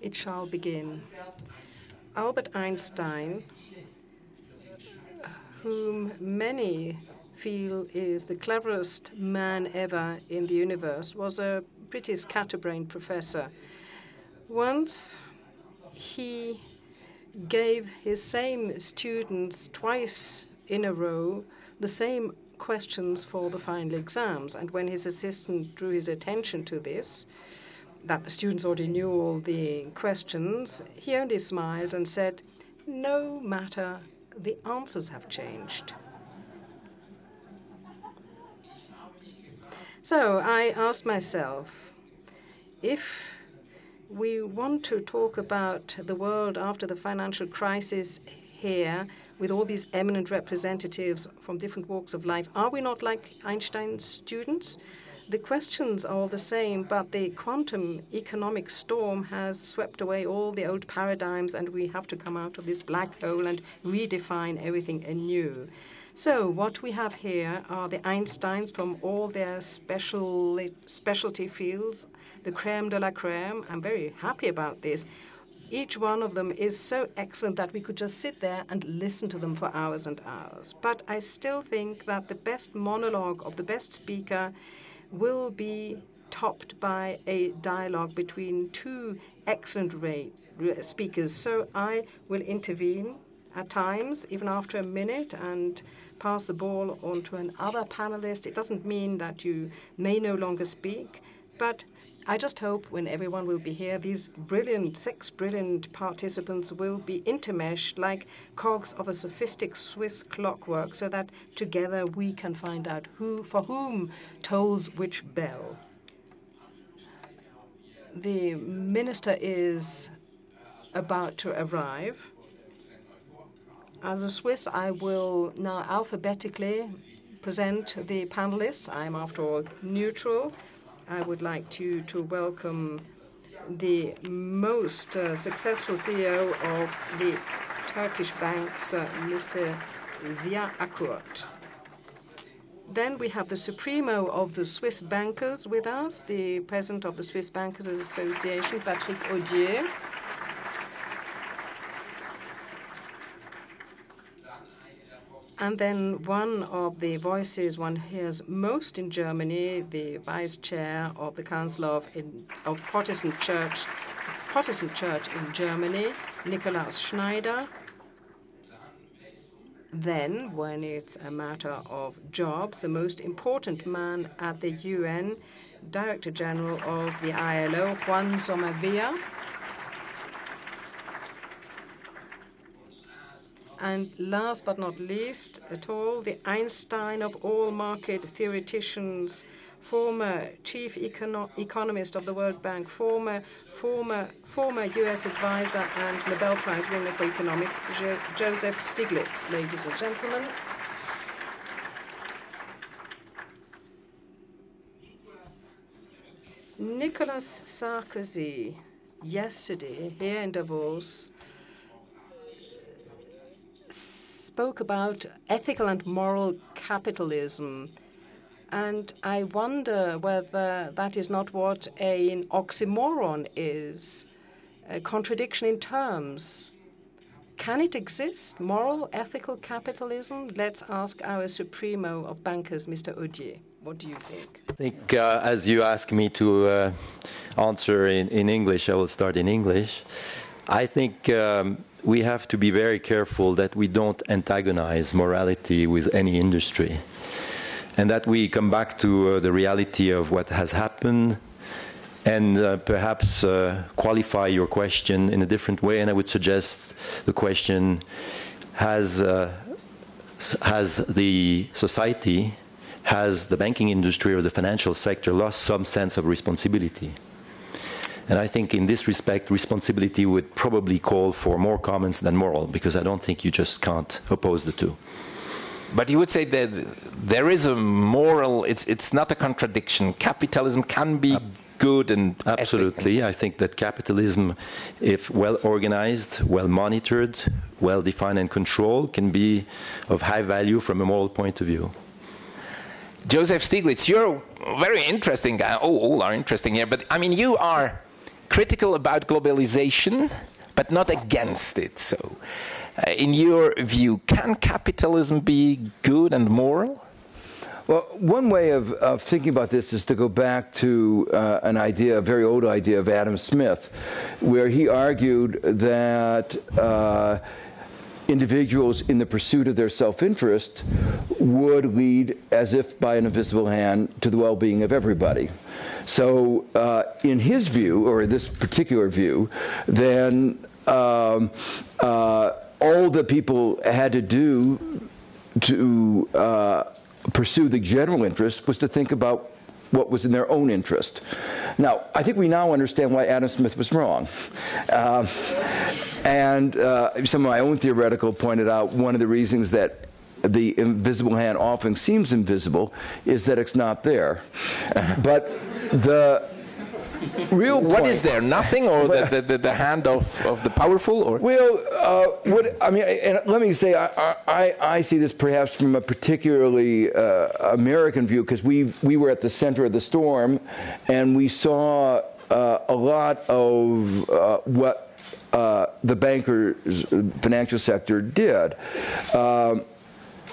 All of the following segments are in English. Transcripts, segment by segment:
It shall begin. Albert Einstein, whom many feel is the cleverest man ever in the universe, was a pretty scatterbrained professor. Once he gave his same students twice in a row the same questions for the final exams. And when his assistant drew his attention to this, that the students already knew all the questions, he only smiled and said, "No matter, the answers have changed." So I asked myself, if we want to talk about the world after the financial crisis here, with all these eminent representatives from different walks of life, are we not like Einstein's students? The questions are all the same, but the quantum economic storm has swept away all the old paradigms, and we have to come out of this black hole and redefine everything anew. So what we have here are the Einsteins from all their specialty fields, the crème de la crème. I'm very happy about this. Each one of them is so excellent that we could just sit there and listen to them for hours and hours. But I still think that the best monologue of the best speaker will be topped by a dialogue between two excellent speakers. So I will intervene at times, even after a minute, and pass the ball on to another panelist. It doesn't mean that you may no longer speak, but I just hope when everyone will be here, these six brilliant participants will be intermeshed like cogs of a sophistic Swiss clockwork, so that together we can find out who, for whom, tolls which bell. The minister is about to arrive. As a Swiss, I will now alphabetically present the panelists. I'm, after all, neutral. I would like to welcome the most successful CEO of the Turkish banks, Mr. Ziya Akkurt. Then we have the Supremo of the Swiss bankers with us, the President of the Swiss Bankers Association, Patrick Audier. And then one of the voices one hears most in Germany, the Vice Chair of the Council of Protestant Church in Germany, Nikolaus Schneider. Then, when it's a matter of jobs, the most important man at the UN, Director General of the ILO, Juan Sommervilla. And last but not least at all, the Einstein of all market theoreticians, former chief economist of the World Bank, former U.S. advisor and Nobel Prize winner for economics, Joseph Stiglitz, ladies and gentlemen. Nicolas Sarkozy, yesterday here in Davos, spoke about ethical and moral capitalism. And I wonder whether that is not what an oxymoron is, a contradiction in terms. Can it exist, moral, ethical capitalism? Let's ask our Supremo of bankers, Mr. Audier. What do you think? I think as you ask me to answer in English, I will start in English. I think we have to be very careful that we don't antagonize morality with any industry, and that we come back to the reality of what has happened, and perhaps qualify your question in a different way. And I would suggest the question, has the society, has the banking industry or the financial sector lost some sense of responsibility? And I think in this respect, responsibility would probably call for more comments than moral, because I don't think you just can't oppose the two. But you would say that there is a moral, it's not a contradiction. Capitalism can be good and absolutely. ethical. I think that capitalism, if well organized, well monitored, well defined and controlled, can be of high value from a moral point of view. Joseph Stiglitz, you're very interesting. All are interesting here, but I mean, you are critical about globalization, but not against it. So, in your view, can capitalism be good and moral? Well, one way of thinking about this is to go back to an idea, a very old idea of Adam Smith, where he argued that individuals in the pursuit of their self-interest would lead, as if by an invisible hand, to the well-being of everybody. So in his view, or this particular view, then all that people had to do to pursue the general interest was to think about what was in their own interest. Now, I think we now understand why Adam Smith was wrong. And some of my own theoretical pointed out one of the reasons that the invisible hand often seems invisible is that it's not there. But the real point, what is there? Nothing, or the hand of the powerful, or? Well, I mean, and let me say, I see this perhaps from a particularly American view, because we were at the center of the storm, and we saw a lot of what the bankers, financial sector did.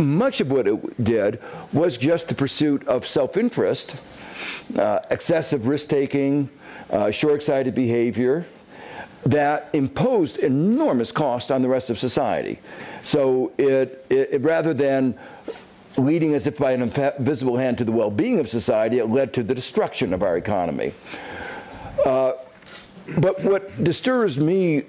Much of what it did was just the pursuit of self-interest, excessive risk-taking, short-sighted behavior that imposed enormous cost on the rest of society. So it rather than leading as if by an invisible hand to the well-being of society, it led to the destruction of our economy. But what disturbs me,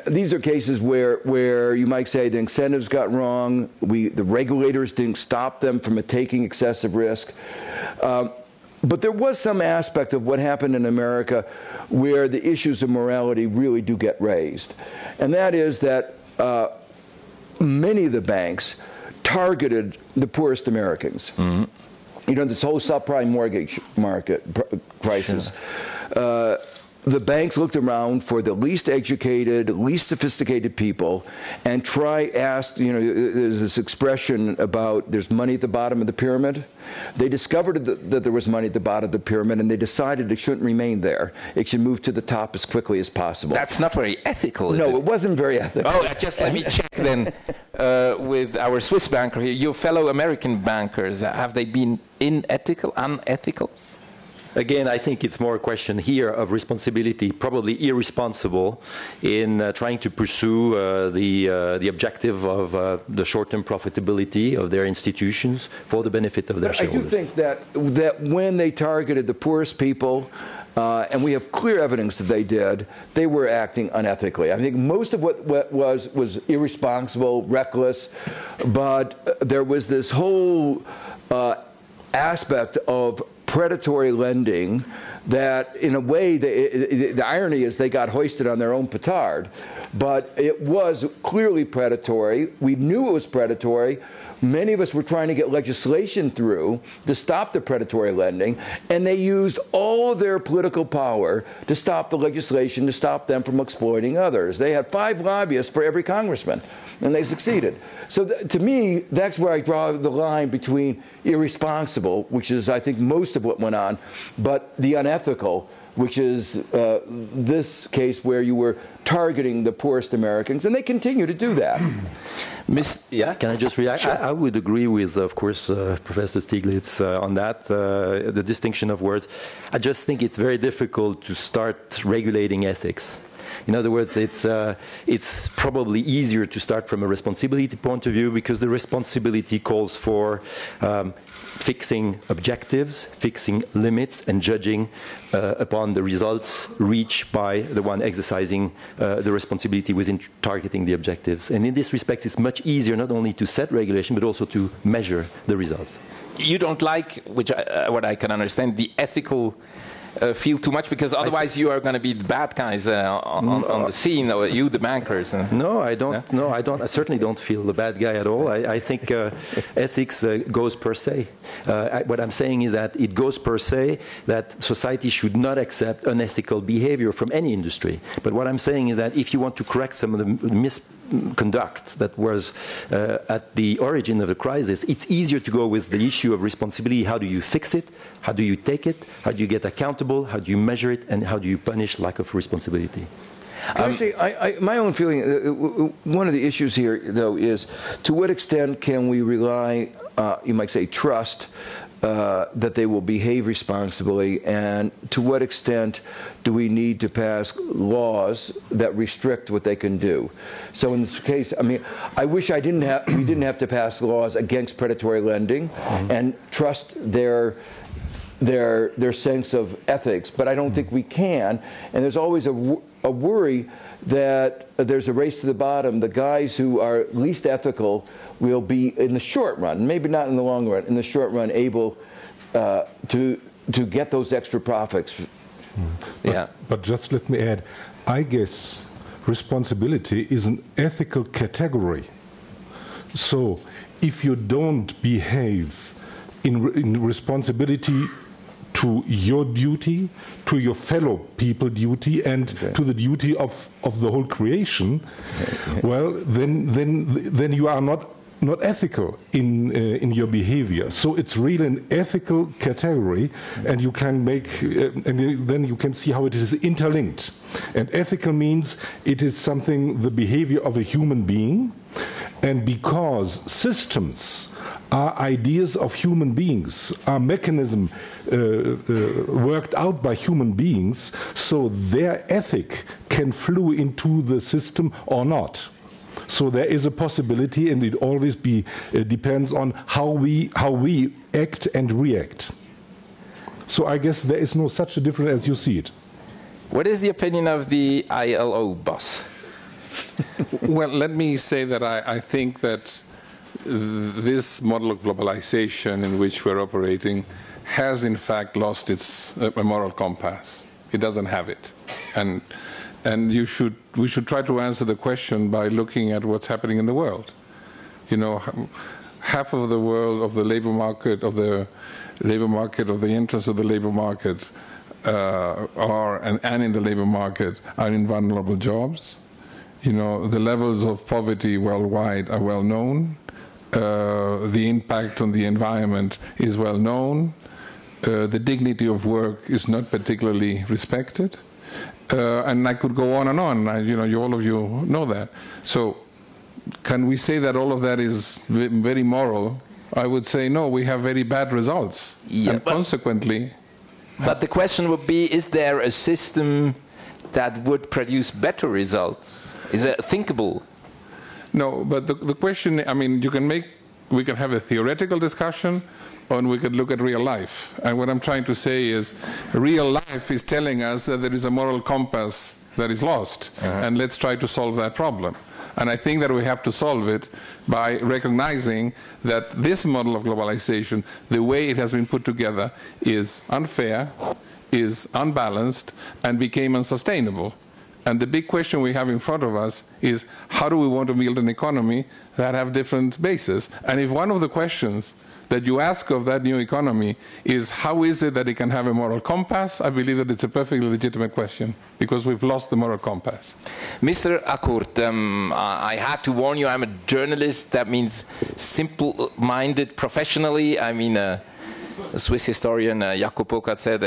these are cases where you might say the incentives got wrong, the regulators didn't stop them from taking excessive risk. But there was some aspect of what happened in America where the issues of morality really do get raised. And that is that many of the banks targeted the poorest Americans. Mm-hmm. You know, this whole subprime mortgage market crisis. Yeah. The banks looked around for the least educated, least sophisticated people and asked, you know, there's this expression about there's money at the bottom of the pyramid. They discovered that there was money at the bottom of the pyramid, and they decided it shouldn't remain there. It should move to the top as quickly as possible. That's not very ethical, is it? No, it wasn't very ethical. Oh, just let me check then with our Swiss banker here. Your fellow American bankers, have they been unethical? Again, I think it's more a question here of responsibility, probably irresponsible in trying to pursue the objective of the short-term profitability of their institutions for the benefit of their shareholders. I do think that when they targeted the poorest people, and we have clear evidence that they were acting unethically. I think most of what was irresponsible, reckless, but there was this whole aspect of predatory lending that, in a way, the irony is they got hoisted on their own petard. But it was clearly predatory. We knew it was predatory. Many of us were trying to get legislation through to stop the predatory lending, and they used all their political power to stop the legislation, to stop them from exploiting others. They had 5 lobbyists for every congressman, and they succeeded. So to me, that's where I draw the line between irresponsible, which is, I think, most of what went on, but the unethical, which is this case where you were targeting the poorest Americans, and they continue to do that. Yeah, can I just react? Sure. I would agree with, of course, Professor Stiglitz on that, the distinction of words. I just think it's very difficult to start regulating ethics. In other words, it's probably easier to start from a responsibility point of view, because the responsibility calls for fixing objectives, fixing limits, and judging upon the results reached by the one exercising the responsibility within targeting the objectives. And in this respect, it's much easier not only to set regulation, but also to measure the results. You don't like, what I can understand, the ethical field too much, because otherwise you are going to be the bad guys on the scene, or you, the bankers. No, I don't. Yeah? No, I don't. I certainly don't feel the bad guy at all. I think ethics goes per se. What I'm saying is that it goes per se that society should not accept unethical behavior from any industry. But what I'm saying is that if you want to correct some of the misconduct that was at the origin of the crisis, it's easier to go with the issue of responsibility. How do you fix it? How do you take it? How do you get accountable accountable, how do you measure it, and how do you punish lack of responsibility? My own feeling, one of the issues here, though, is to what extent can we rely, you might say, trust, that they will behave responsibly, and to what extent do we need to pass laws that restrict what they can do? So in this case, I mean, I wish we didn't have to pass laws against predatory lending and trust their sense of ethics, but I don't think we can. And there's always a worry that there's a race to the bottom. The guys who are least ethical will be, in the short run, maybe not in the long run, in the short run, able to get those extra profits. But just let me add, I guess responsibility is an ethical category. So if you don't behave in responsibility to your duty, to your fellow people duty, and to the duty of the whole creation, well, then you are not ethical in your behavior. So it's really an ethical category, and you can make, and then you can see how it is interlinked. And ethical means it is something, the behavior of a human being, and because systems are ideas of human beings, are mechanisms worked out by human beings, so their ethic can flow into the system or not. So there is a possibility, and it always depends on how we act and react. So I guess there is no such a difference as you see it. What is the opinion of the ILO boss? Well, let me say that I think that this model of globalization in which we're operating has in fact lost its moral compass. It doesn't have it. And we should try to answer the question by looking at what's happening in the world. You know, half of the world, of the labor market, of the entrance of the labor market and in the labor market are in vulnerable jobs. You know, the levels of poverty worldwide are well known. The impact on the environment is well known. The dignity of work is not particularly respected. And I could go on and on. All of you know that. So can we say that all of that is very moral? I would say no, we have very bad results. Yeah, and consequently... But the question would be, is there a system that would produce better results? Is it thinkable? No, but the question, I mean, we can have a theoretical discussion, or we could look at real life. And what I'm trying to say is, real life is telling us that there is a moral compass that is lost, and let's try to solve that problem. And I think that we have to solve it by recognizing that this model of globalization, the way it has been put together, is unfair, is unbalanced, and became unsustainable. And the big question we have in front of us is, how do we want to build an economy that have different bases? And if one of the questions that you ask of that new economy is, how is it that it can have a moral compass? I believe that it's a perfectly legitimate question, because we've lost the moral compass. Mr. Akkurt, I had to warn you, I'm a journalist. That means simple-minded professionally. I mean, a Swiss historian, Jakob Burckhardt said,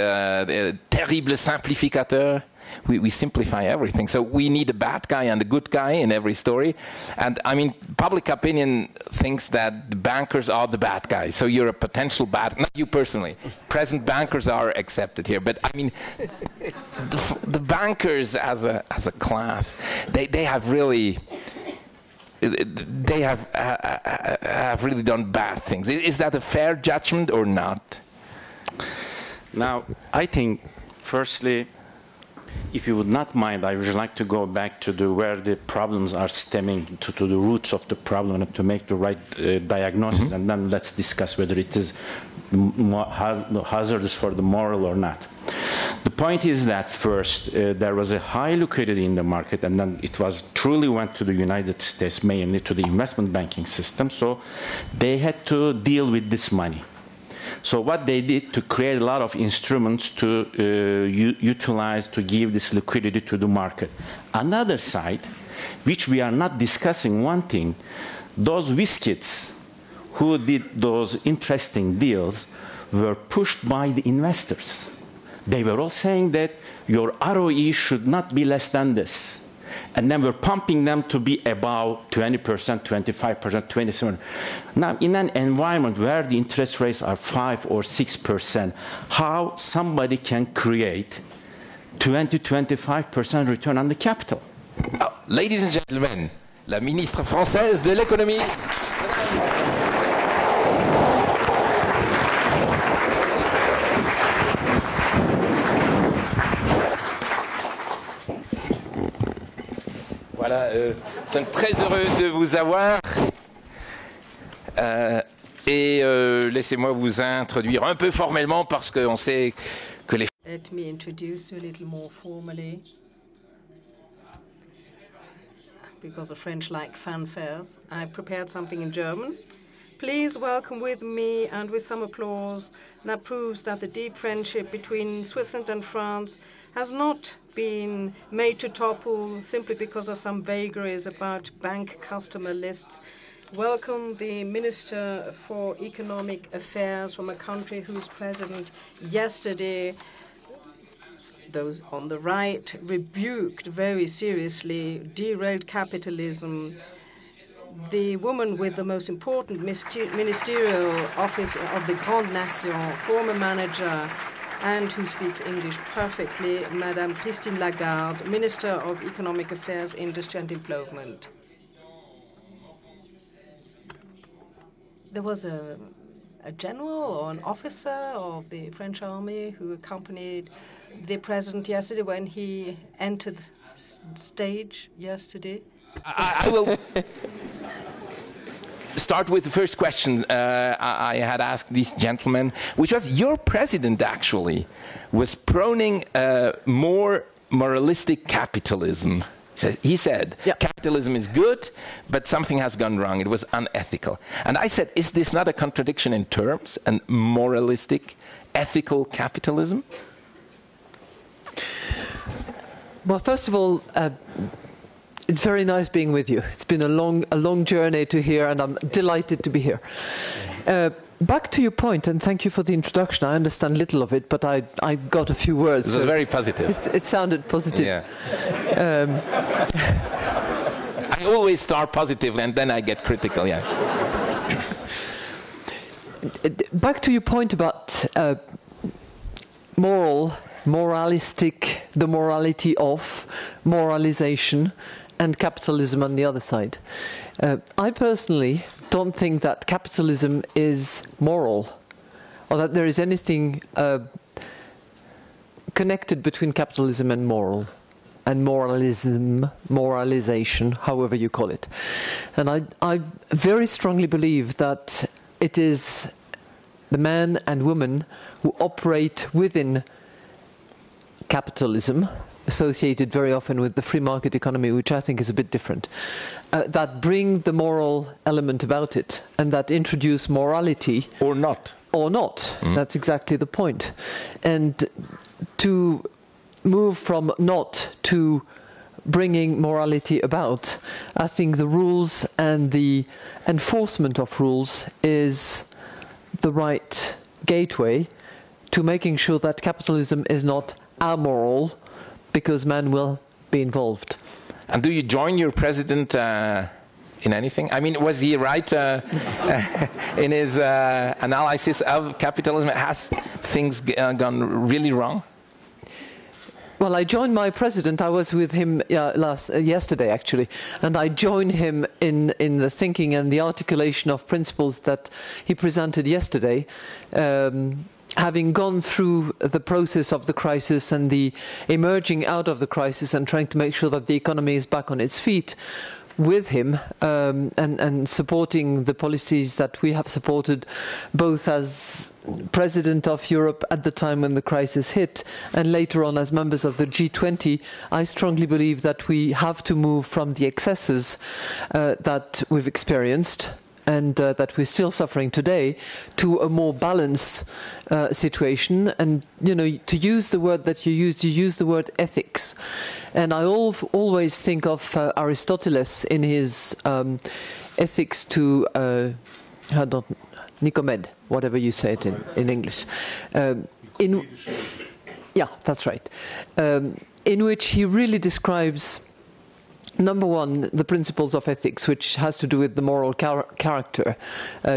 terrible simplificateur. We simplify everything. So we need a bad guy and a good guy in every story. And I mean, public opinion thinks that the bankers are the bad guy. So you're a potential bad, not you personally. Present bankers are accepted here. But I mean, the bankers as a class, they have really, have really done bad things. Is that a fair judgment or not? Now, I think, firstly, if you would not mind, I would like to go back to where the problems are stemming, to the roots of the problem, and to make the right diagnosis, and then let's discuss whether it is hazardous for the moral or not. The point is that first, there was a high liquidity in the market, and then it truly went to the United States, mainly to the investment banking system, so they had to deal with this money. So what they did to create a lot of instruments to utilize, to give this liquidity to the market. Another side, which we are not discussing, one thing, those whiskets who did those interesting deals were pushed by the investors. they were all saying that your ROE should not be less than this. And then we're pumping them to be above 20%, 25%, 27%. Now, in an environment where the interest rates are 5 or 6%, how somebody can create 20, 25% return on the capital? Oh, ladies and gentlemen, la ministre française de l'économie. Voilà, nous sommes très heureux de vous avoir. Laissez-moi vous introduire un peu formellement parce qu'on sait que les... Let me introduce you a little more formally, because the French like fanfares. I've prepared something in German. Please welcome with me and with some applause. That proves that the deep friendship between Switzerland and France has not been made to topple simply because of some vagaries about bank customer lists. Welcome the Minister for Economic Affairs from a country whose president yesterday, those on the right, rebuked very seriously derailed capitalism. The woman with the most important ministerial office of the Grande Nation, former manager, and who speaks English perfectly, Madame Christine Lagarde, Minister of Economic Affairs, Industry and Employment. There was a general or an officer of the French army who accompanied the president yesterday when he entered the stage yesterday. I will start with the first question I had asked these gentlemen, which was your president actually was proning more moralistic capitalism. He said, yep, capitalism is good, but something has gone wrong. It was unethical. And I said, is this not a contradiction in terms, and moralistic, ethical capitalism? Well, first of all, it's very nice being with you. It's been a long journey to here, and I'm delighted to be here. Back to your point, and thank you for the introduction. I understand little of it, but I got a few words. It was very positive. It sounded positive. Yeah. I always start positive, and then I get critical. Yeah. Back to your point about moralistic, the morality of moralization, and capitalism on the other side. I personally don't think that capitalism is moral, or that there is anything connected between capitalism and moral, and moralization, however you call it. And I very strongly believe that it is the man and woman who operate within capitalism, associated very often with the free market economy, which I think is a bit different, that bring the moral element about it, and that introduce morality. Or not. Or not. Mm. That's exactly the point. And to move from not to bringing morality about, I think the rules and the enforcement of rules is the right gateway to making sure that capitalism is not amoral, because man will be involved. And do you join your president in anything? I mean, was he right in his analysis of capitalism? Has things gone really wrong? Well, I joined my president. I was with him yesterday, actually, and I joined him in the thinking and the articulation of principles that he presented yesterday. Having gone through the process of the crisis and the emerging out of the crisis and trying to make sure that the economy is back on its feet with him, and supporting the policies that we have supported both as President of Europe at the time when the crisis hit and later on as members of the G20, I strongly believe that we have to move from the excesses that we've experienced and that we're still suffering today, to a more balanced situation. And, you know, to use the word that you use the word ethics. And I always think of Aristoteles in his ethics to Nicomed, whatever you say it in English. Yeah, that's right. In which he really describes, number one, the principles of ethics, which has to do with the moral character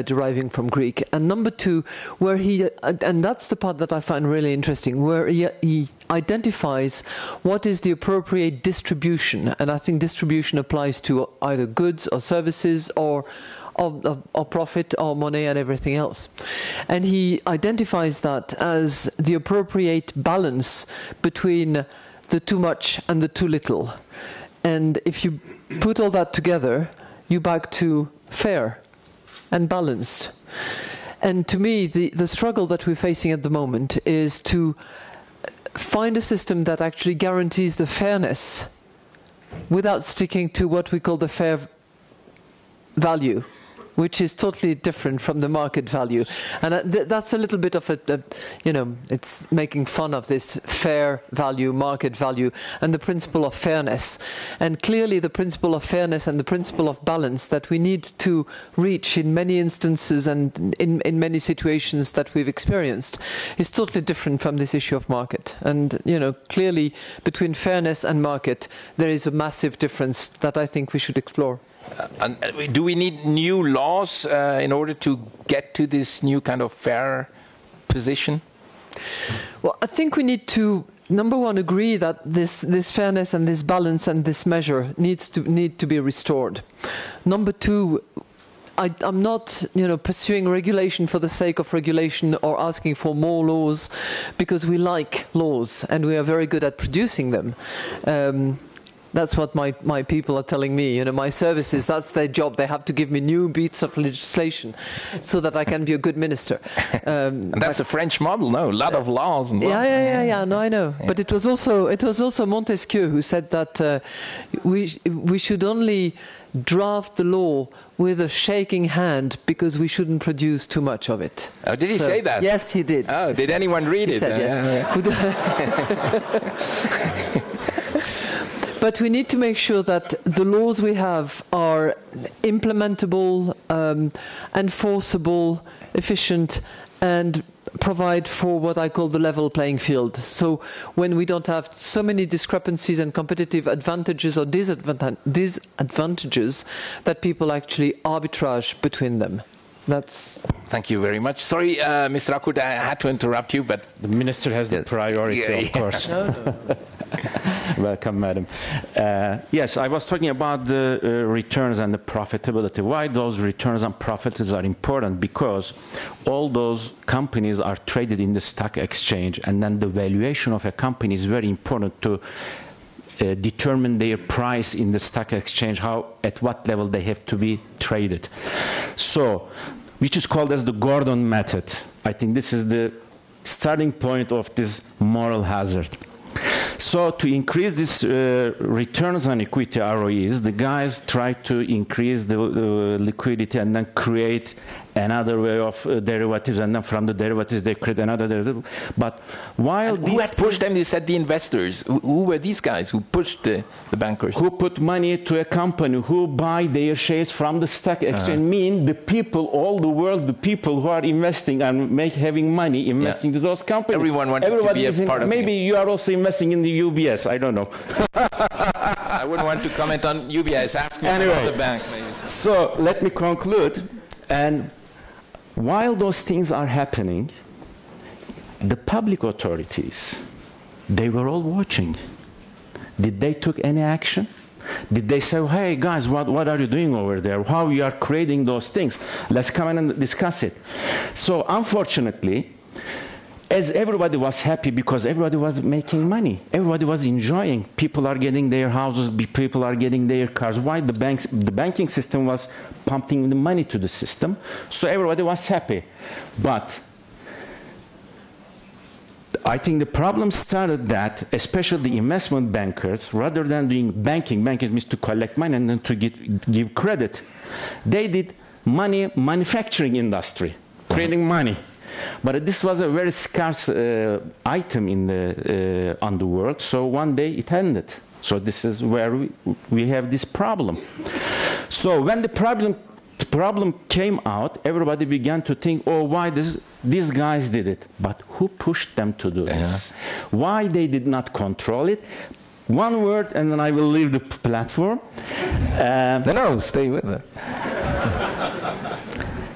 deriving from Greek. And number two, where he, and that's the part that I find really interesting, where he identifies what is the appropriate distribution. And I think distribution applies to either goods or services or profit or money and everything else. And he identifies that as the appropriate balance between the too much and the too little. And if you put all that together, you're back to fair and balanced. And to me, the struggle that we're facing at the moment is to find a system that actually guarantees the fairness without sticking to what we call the fair value, which is totally different from the market value. And that's a little bit of it's making fun of this fair value, market value, and the principle of fairness. And clearly the principle of fairness and the principle of balance that we need to reach in many instances and in many situations that we've experienced is totally different from this issue of market. And, clearly between fairness and market, there is a massive difference that I think we should explore. And do we need new laws in order to get to this new kind of fair position? Well, I think we need to, number one, agree that this fairness and this balance and this measure need to be restored. Number two, I'm not, pursuing regulation for the sake of regulation or asking for more laws, because we like laws and we are very good at producing them. That's what my people are telling me. My services, that's their job. They have to give me new bits of legislation so that I can be a good minister. And that's a French model, no? A lot of laws. And yeah. No, I know. Yeah. But it was also Montesquieu who said that we should only draft the law with a shaking hand because we shouldn't produce too much of it. Oh, did he say that? Yes, he did. Oh, did anyone read it? He said yes. But we need to make sure that the laws we have are implementable, enforceable, efficient, and provide for what I call the level playing field. So when we don't have so many discrepancies and competitive advantages or disadvantages that people actually arbitrage between them. Thank you very much. Sorry, Mr. Akkurt, I had to interrupt you, but the minister has the priority, of course. No. Welcome, madam. Yes, I was talking about the returns and the profitability. Why those returns and profits are important? Because all those companies are traded in the stock exchange, and then the valuation of a company is very important to determine their price in the stock exchange, at what level they have to be traded. So, which is called as the Gordon method. I think this is the starting point of this moral hazard. So to increase this returns on equity ROEs, the guys try to increase the liquidity and then create another way of derivatives, and then from the derivatives they create another derivative. But while who had pushed them? You said the investors. Who were these guys who pushed the bankers? Who put money to a company, who buy their shares from the stock exchange, mean the people, all the world, the people who are investing and having money investing to those companies. Everyone wanted to be a part of it. Maybe you are also investing in the UBS, I don't know. I wouldn't want to comment on UBS. Ask me about the bank. Maybe. So let me conclude. And while those things are happening, the public authorities, they were all watching. Did they take any action? Did they say, hey guys, what are you doing over there? How you are creating those things? Let's come in and discuss it. So unfortunately, as everybody was happy because everybody was making money, everybody was enjoying. People are getting their houses, people are getting their cars. Why? The banking system was pumping the money to the system, so everybody was happy. But I think the problem started that, especially the investment bankers, rather than doing banking means to collect money and then to give credit, they did money manufacturing industry, creating money. But this was a very scarce item on the world, so one day it ended. So this is where we have this problem. So when the problem came out, everybody began to think, oh, why these guys did it? But who pushed them to do this? Why they did not control it? One word, and then I will leave the platform. No, stay with it.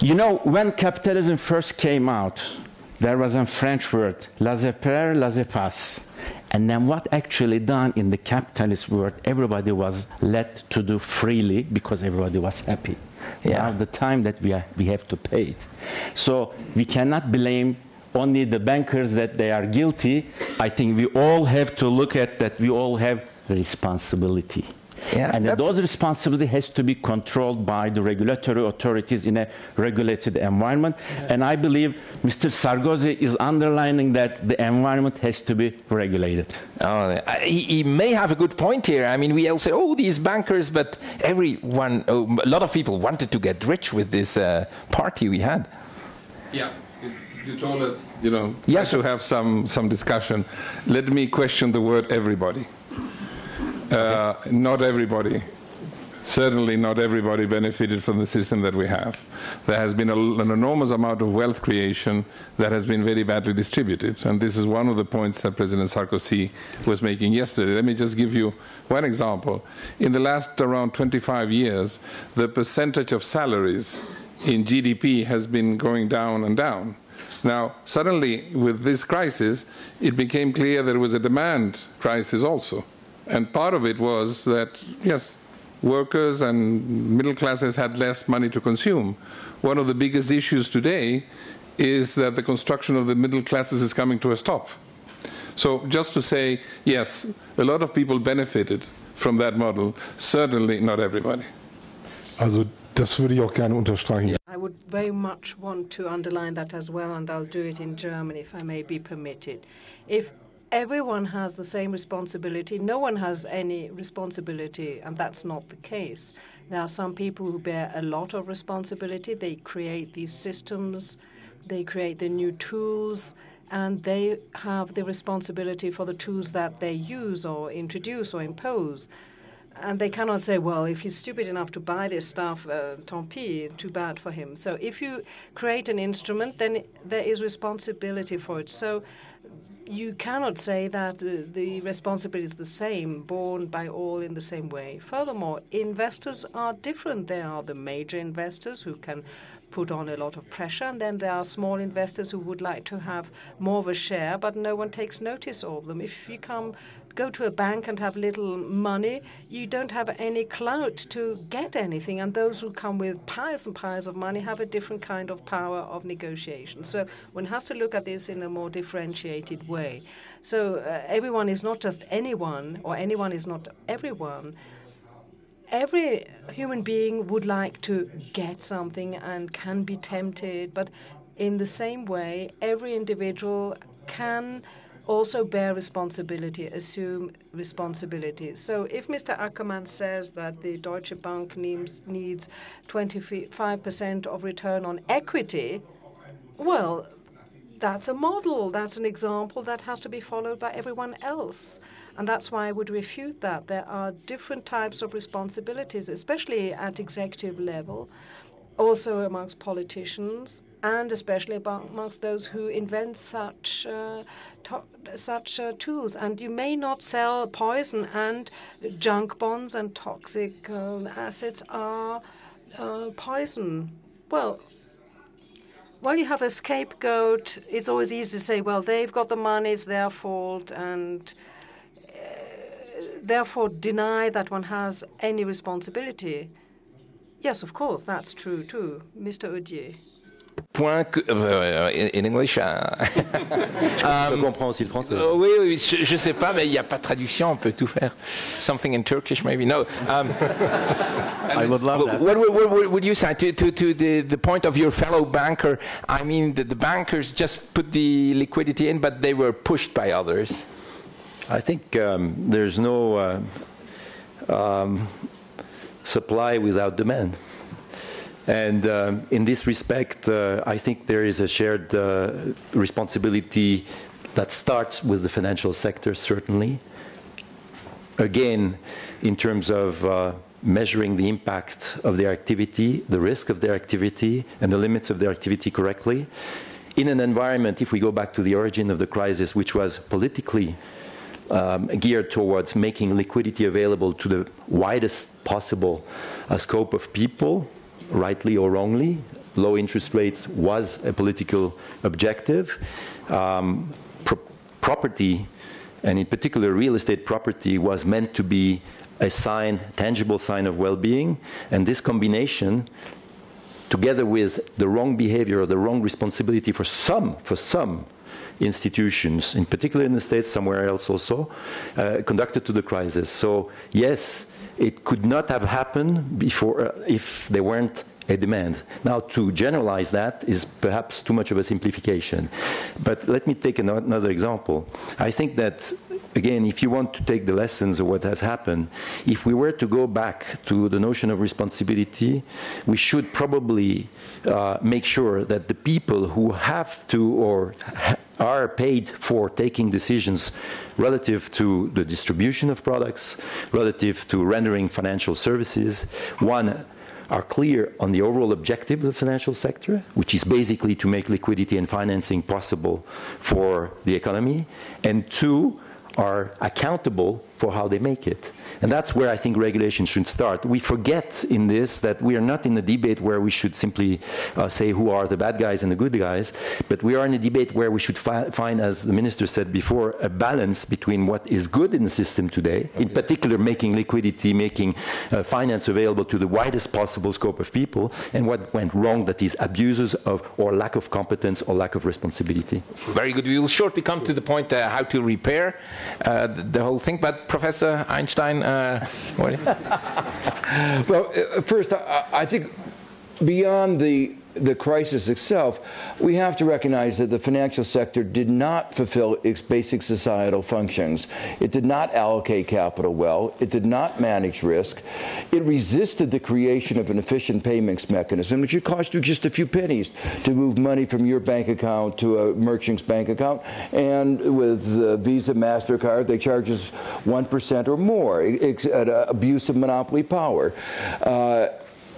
You know, when capitalism first came out, there was a French word, laissez-faire, laissez-passer. And then what actually done in the capitalist world, everybody was let to do freely because everybody was happy. Now the time that we have to pay it. So we cannot blame only the bankers that they are guilty. I think we all have to look at that we all have responsibility. And those responsibility has to be controlled by the regulatory authorities in a regulated environment. And I believe Mr. Sarkozy is underlining that the environment has to be regulated. He may have a good point here. I mean, we all say, oh, these bankers, but everyone, a lot of people wanted to get rich with this party we had. Yeah. You told us, you know, to have some discussion. Let me question the word everybody. Not everybody, certainly not everybody benefited from the system that we have. There has been an enormous amount of wealth creation that has been very badly distributed. And this is one of the points that President Sarkozy was making yesterday. Let me just give you one example. In the last around 25 years, the percentage of salaries in GDP has been going down and down. Now, suddenly, with this crisis, it became clear there was a demand crisis also. And part of it was that, yes, workers and middle classes had less money to consume. One of the biggest issues today is that the construction of the middle classes is coming to a stop. So just to say, yes, a lot of people benefited from that model, certainly not everybody. Also, das würde ich auch gerne unterstreichen. I would very much want to underline that as well, and I'll do it in German if I may be permitted. If everyone has the same responsibility, no one has any responsibility, and that's not the case. There are some people who bear a lot of responsibility. They create these systems, they create the new tools, and they have the responsibility for the tools that they use or introduce or impose. And they cannot say, well, if he's stupid enough to buy this stuff, tant pis, too bad for him. So if you create an instrument, then there is responsibility for it. So you cannot say that the responsibility is the same, borne by all in the same way. Furthermore, investors are different. There are the major investors who can put on a lot of pressure, and then there are small investors who would like to have more of a share, but no one takes notice of them. If you go to a bank and have little money, you don't have any clout to get anything, and those who come with piles and piles of money have a different kind of power of negotiation. So one has to look at this in a more differentiated way. So everyone is not just anyone, or anyone is not everyone. Every human being would like to get something and can be tempted, but in the same way, every individual can also bear responsibility, assume responsibility. So if Mr. Ackermann says that the Deutsche Bank needs 25% of return on equity, well, that's a model, that's an example that has to be followed by everyone else. And that's why I would refute that. There are different types of responsibilities, especially at executive level, also amongst politicians, and especially amongst those who invent such tools. And you may not sell poison, and junk bonds and toxic assets are poison. Well, while you have a scapegoat, it's always easy to say, well, they've got the money, it's their fault, and therefore deny that one has any responsibility. Yes, of course, that's true too. Mr. Odier. In English. Je comprends aussi le français. Oui, je sais pas, mais il n'y a pas de traduction, on peut tout faire. Something in Turkish, maybe. No. I would love that. What would you say to the point of your fellow banker? I mean, the bankers just put the liquidity in, but they were pushed by others. I think there's no supply without demand. And in this respect, I think there is a shared responsibility that starts with the financial sector, certainly. Again, in terms of measuring the impact of their activity, the risk of their activity, and the limits of their activity correctly. In an environment, if we go back to the origin of the crisis, which was politically geared towards making liquidity available to the widest possible scope of people, rightly or wrongly, low interest rates was a political objective. Property, and in particular real estate property, was meant to be a sign, tangible sign of well-being, and this combination, together with the wrong behavior or the wrong responsibility for some institutions, in particular in the States, somewhere else also, conducted to the crisis. So yes, it could not have happened before if there weren't a demand. Now, to generalize that is perhaps too much of a simplification. But let me take another example. I think that, again, if you want to take the lessons of what has happened, if we were to go back to the notion of responsibility, we should probably make sure that the people who have to or are paid for taking decisions relative to the distribution of products, relative to rendering financial services, one, are clear on the overall objective of the financial sector, which is basically to make liquidity and financing possible for the economy, and two, are accountable for how they make it. And that's where I think regulation should start. We forget in this that we are not in a debate where we should simply say who are the bad guys and the good guys, but we are in a debate where we should find, as the minister said before, a balance between what is good in the system today, in particular making liquidity, making finance available to the widest possible scope of people, and what went wrong, that is abuses of or lack of competence or lack of responsibility. Very good. We will shortly come to the point how to repair the whole thing, but Professor Einstein, well, first, I think beyond the crisis itself, we have to recognize that the financial sector did not fulfill its basic societal functions. It did not allocate capital well. It did not manage risk. It resisted the creation of an efficient payments mechanism, which would cost you just a few pennies to move money from your bank account to a merchant's bank account. And with Visa, MasterCard, they charge us 1% or more. It's an abuse of monopoly power.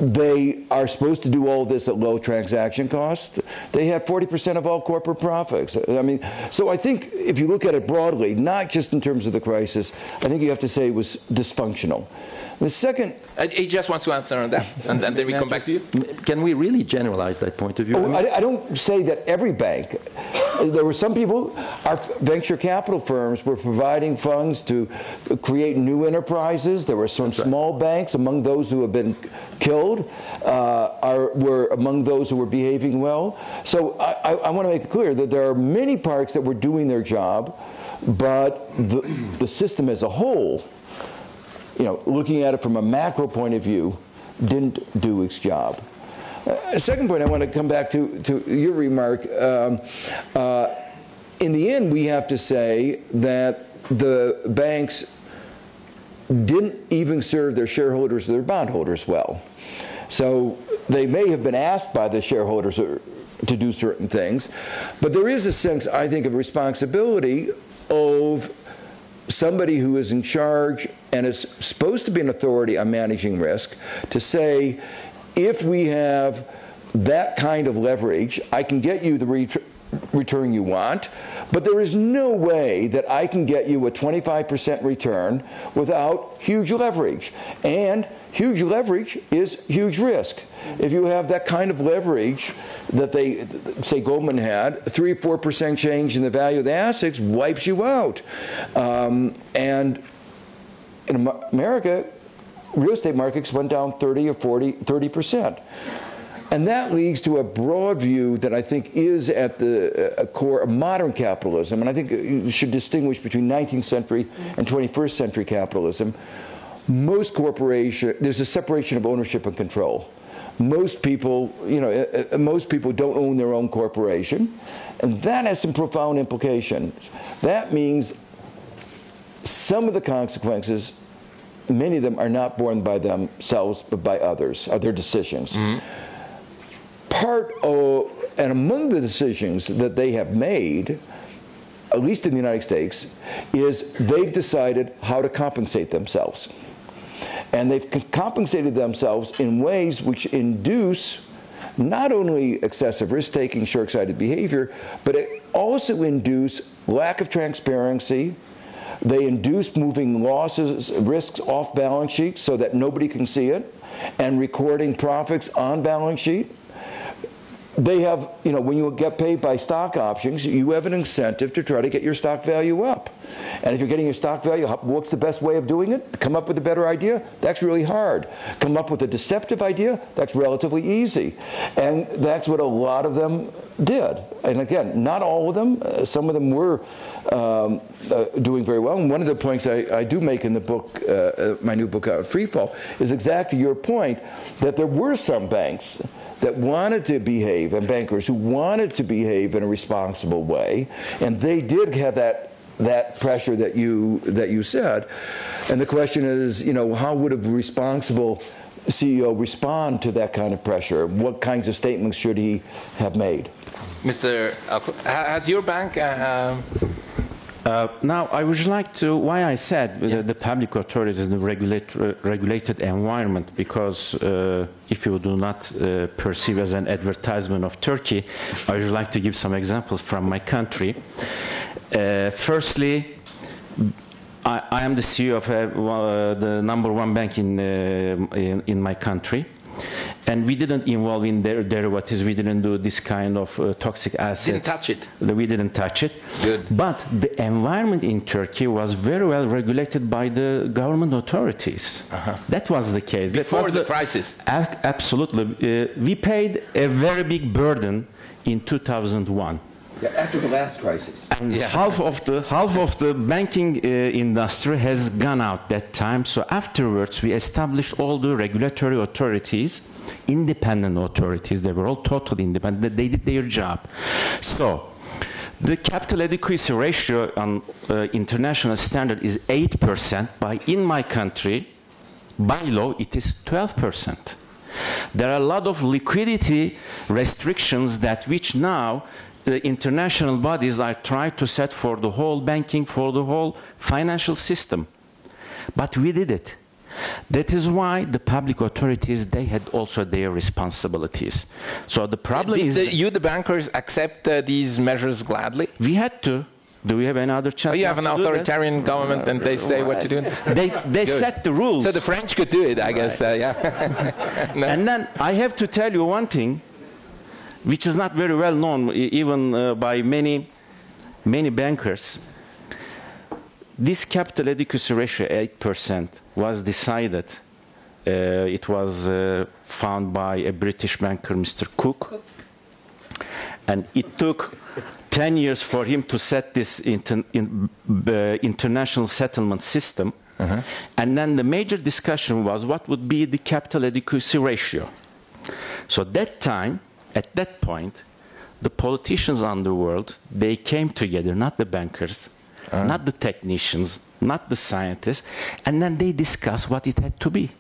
They are supposed to do all this at low transaction costs. They have 40% of all corporate profits. I mean, so I think if you look at it broadly, not just in terms of the crisis, I think you have to say it was dysfunctional. The second... He just wants to answer on that, and then we come back to you. Can we really generalize that point of view? Oh, I don't say that every bank. There were some people, our venture capital firms were providing funds to create new enterprises. There were some small banks, among those who have been killed, were among those who were behaving well. So I want to make it clear that there are many parts that were doing their job, but the system as a whole, you know, looking at it from a macro point of view, didn't do its job. A second point I want to come back to your remark. In the end, we have to say that the banks didn't even serve their shareholders or their bondholders well. So they may have been asked by the shareholders to do certain things, but there is a sense, I think, of responsibility of somebody who is in charge and is supposed to be an authority on managing risk to say, if we have that kind of leverage, I can get you the return you want, but there is no way that I can get you a 25% return without huge leverage. And huge leverage is huge risk. If you have that kind of leverage that they, say Goldman had, 3 or 4% change in the value of the assets wipes you out. And in America, real estate markets went down 30 or 30%. And that leads to a broad view that I think is at the core of modern capitalism. And I think you should distinguish between 19th century and 21st century capitalism. Most corporations, there's a separation of ownership and control. Most people, most people don't own their own corporation. And that has some profound implications. That means some of the consequences, many of them are not borne by themselves, but by others, are their decisions. Mm-hmm. And among the decisions that they have made, at least in the United States, is they've decided how to compensate themselves. And they've compensated themselves in ways which induce not only excessive risk-taking, short-sighted behavior, but it also induce lack of transparency. They induce moving losses, risks off balance sheet so that nobody can see it, and recording profits on balance sheet. They have, you know, when you get paid by stock options, you have an incentive to try to get your stock value up. And if you're getting your stock value up, what's the best way of doing it? Come up with a better idea? That's really hard. Come up with a deceptive idea? That's relatively easy. And that's what a lot of them did. And again, not all of them. Some of them were doing very well. And one of the points I do make in the book, my new book, Freefall, is exactly your point, that there were some banks that wanted to behave, and bankers who wanted to behave in a responsible way, and they did have that pressure that you said. And the question is, you know, how would a responsible CEO respond to that kind of pressure? What kinds of statements should he have made? Mr. Akkurt, has your bank? Now, I would like to, why I said the public authorities in the regulated environment, because if you do not perceive as an advertisement of Turkey, I would like to give some examples from my country. Firstly, I am the CEO of the #1 bank in my country. And we didn't involve in their derivatives. We didn't do this kind of toxic assets. Didn't touch it. We didn't touch it. Good. But the environment in Turkey was very well regulated by the government authorities. That was the case. Before the crisis. Absolutely. We paid a very big burden in 2001. Yeah, after the last crisis. And half of the banking industry has gone out that time. So afterwards, we established all the regulatory authorities, independent authorities. They were all totally independent. They did their job. So the capital adequacy ratio on international standard is 8%. In my country, by law, it is 12%. There are a lot of liquidity restrictions which now the international bodies are trying to set for the whole banking, for the whole financial system. But we did it. That is why the public authorities, they had also their responsibilities. So the problem is... you, the bankers, accept these measures gladly? We had to. Do we have any other chance? You have an authoritarian government and they say what to do? They set the rules. So the French could do it, I guess. Yeah. No. And then I have to tell you one thing, which is not very well known even by many bankers. This capital adequacy ratio, 8%, was decided. It was found by a British banker, Mr. Cook. And it took 10 years for him to set this international settlement system. And then the major discussion was what would be the capital adequacy ratio. So at that point, the politicians on the world, they came together, not the bankers, not the technicians, not the scientists, and then they discussed what it had to be.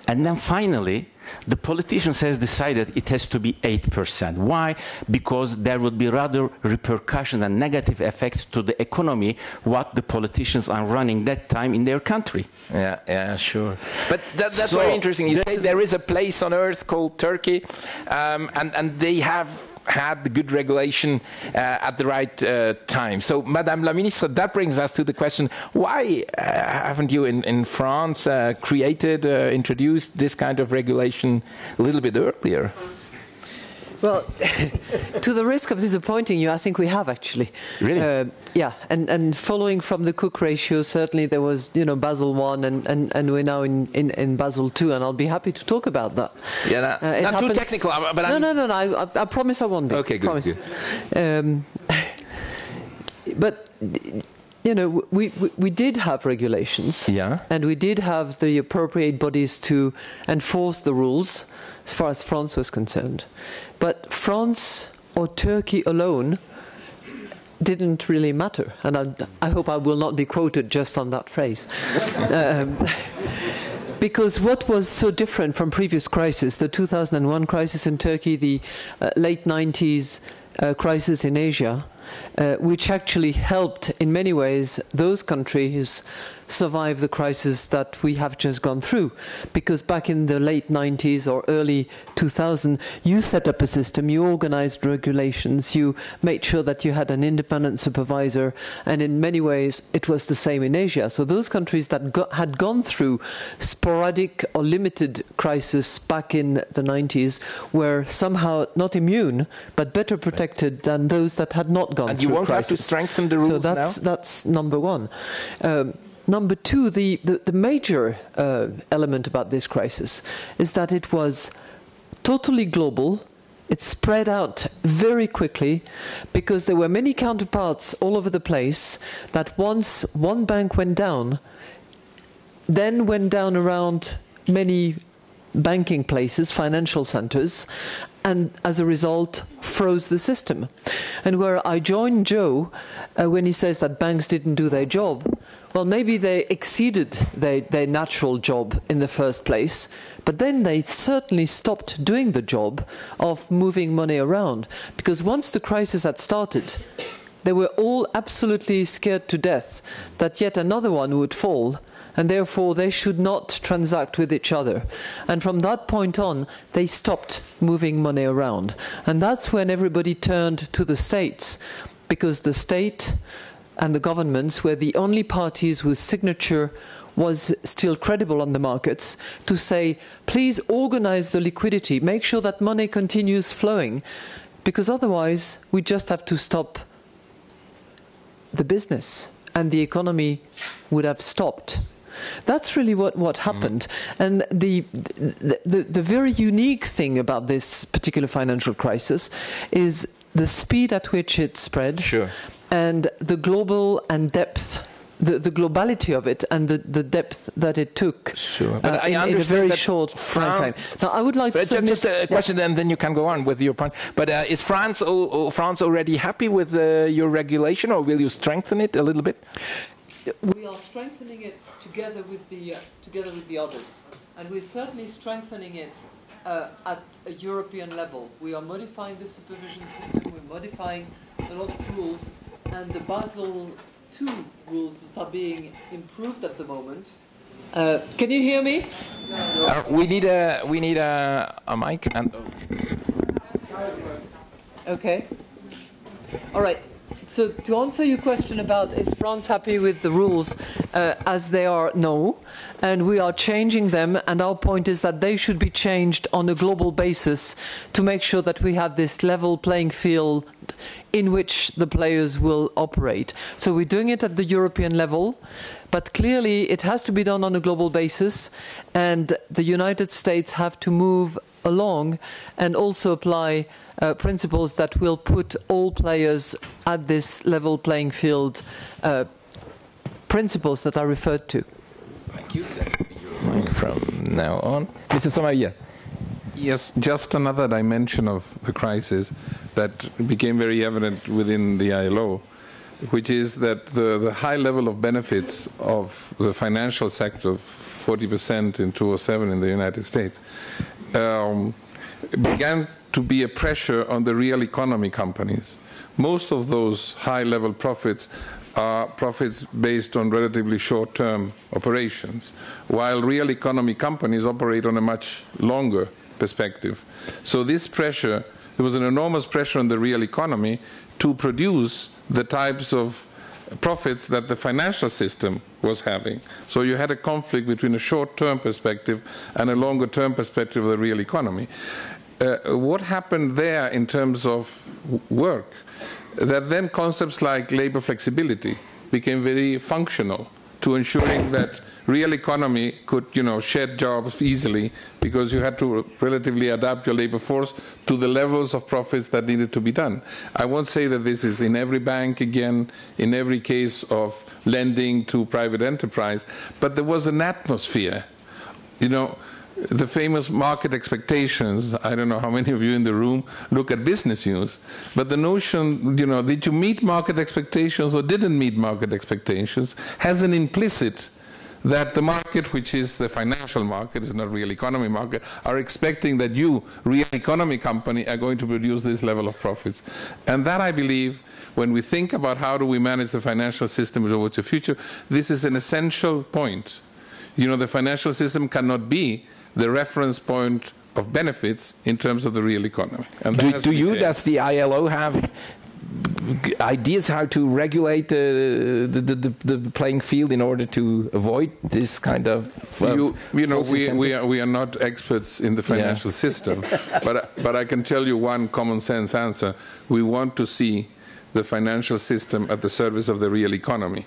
And then finally, the politicians has decided it has to be 8%. Why? Because there would be rather repercussions and negative effects to the economy what the politicians are running that time in their country. Yeah, sure. But that's very interesting. You say there is a place on earth called Turkey, and they have had good regulation at the right time. So, Madame la Ministre, that brings us to the question, why haven't you in France introduced this kind of regulation a little bit earlier? Well, to the risk of disappointing you, I think we have actually. Really? Yeah, and following from the Cook ratio, certainly there was, Basel I, and we're now in Basel II, and I'll be happy to talk about that. Yeah, not too technical, but No, I promise I won't be. Okay, good. Promise. But we did have regulations, and we did have the appropriate bodies to enforce the rules as far as France was concerned. But France or Turkey alone didn't really matter. And I hope I will not be quoted just on that phrase. Because what was so different from previous crises, the 2001 crisis in Turkey, the late 90s crisis in Asia, which actually helped in many ways those countries survive the crisis that we have just gone through. Because back in the late 90s or early 2000, you set up a system, you organized regulations, you made sure that you had an independent supervisor, and in many ways it was the same in Asia. So those countries that had gone through sporadic or limited crisis back in the 90s were somehow not immune, but better protected than those that had not gone through crisis. And you won't have to strengthen the rules now? So that's number one. Number two, the major element about this crisis is that it was totally global. It spread out very quickly because there were many counterparts all over the place that once one bank went down, then went down around many banking places, financial centers, and as a result froze the system. And where I join Joe when he says that banks didn't do their job, well, maybe they exceeded their natural job in the first place, but then they certainly stopped doing the job of moving money around. Because once the crisis had started, they were all absolutely scared to death that yet another one would fall, and therefore they should not transact with each other. And from that point on, they stopped moving money around. And that's when everybody turned to the states, because the state and the governments were the only parties whose signature was still credible on the markets, to say, please organize the liquidity, make sure that money continues flowing, because otherwise we just have to stop the business and the economy would have stopped. That's really what happened. And the very unique thing about this particular financial crisis is the speed at which it spread, and the global and depth, the globality of it, and the depth that it took But I in a very short time frame. Now, I would like to submit... Just a question, and then you can go on with your point. But is France already happy with your regulation, or will you strengthen it a little bit? We are strengthening it together with the others, and we're certainly strengthening it at a European level. We are modifying the supervision system, we're modifying a lot of rules, and the Basel II rules that are being improved at the moment. Can you hear me? We need a mic. And okay. All right. So to answer your question about is France happy with the rules as they are, no. And we are changing them, and our point is that they should be changed on a global basis to make sure that we have this level playing field in which the players will operate. So we're doing it at the European level, but clearly it has to be done on a global basis, and the United States have to move along and also apply principles that will put all players at this level playing field, principles that are referred to. Thank you. That will be your mic from now on. Mr. Somaya. Yes, just another dimension of the crisis that became very evident within the ILO, which is that the high level of benefits of the financial sector, 40% in 2007 in the United States, began to be a pressure on the real economy companies. Most of those high-level profits are profits based on relatively short-term operations, while real economy companies operate on a much longer perspective. So this pressure, there was an enormous pressure on the real economy to produce the types of profits that the financial system was having. So you had a conflict between a short-term perspective and a longer-term perspective of the real economy. What happened there in terms of work? That then concepts like labor flexibility became very functional to ensuring that real economy could, shed jobs easily because you had to relatively adapt your labor force to the levels of profits that needed to be done. I won't say that this is in every bank again, in every case of lending to private enterprise, but there was an atmosphere, the famous market expectations. I don't know how many of you in the room look at business news, but the notion, did you meet market expectations or didn't meet market expectations, has an implicit that the market, which is the financial market, is not real economy market, are expecting that you, real economy company, are going to produce this level of profits. And that, I believe, when we think about how do we manage the financial system towards the future, this is an essential point. You know, the financial system cannot be the reference point of benefits in terms of the real economy. And do you, does the ILO have ideas how to regulate the playing field in order to avoid this kind of you know, we are not experts in the financial system, but I can tell you one common sense answer. We want to see the financial system at the service of the real economy.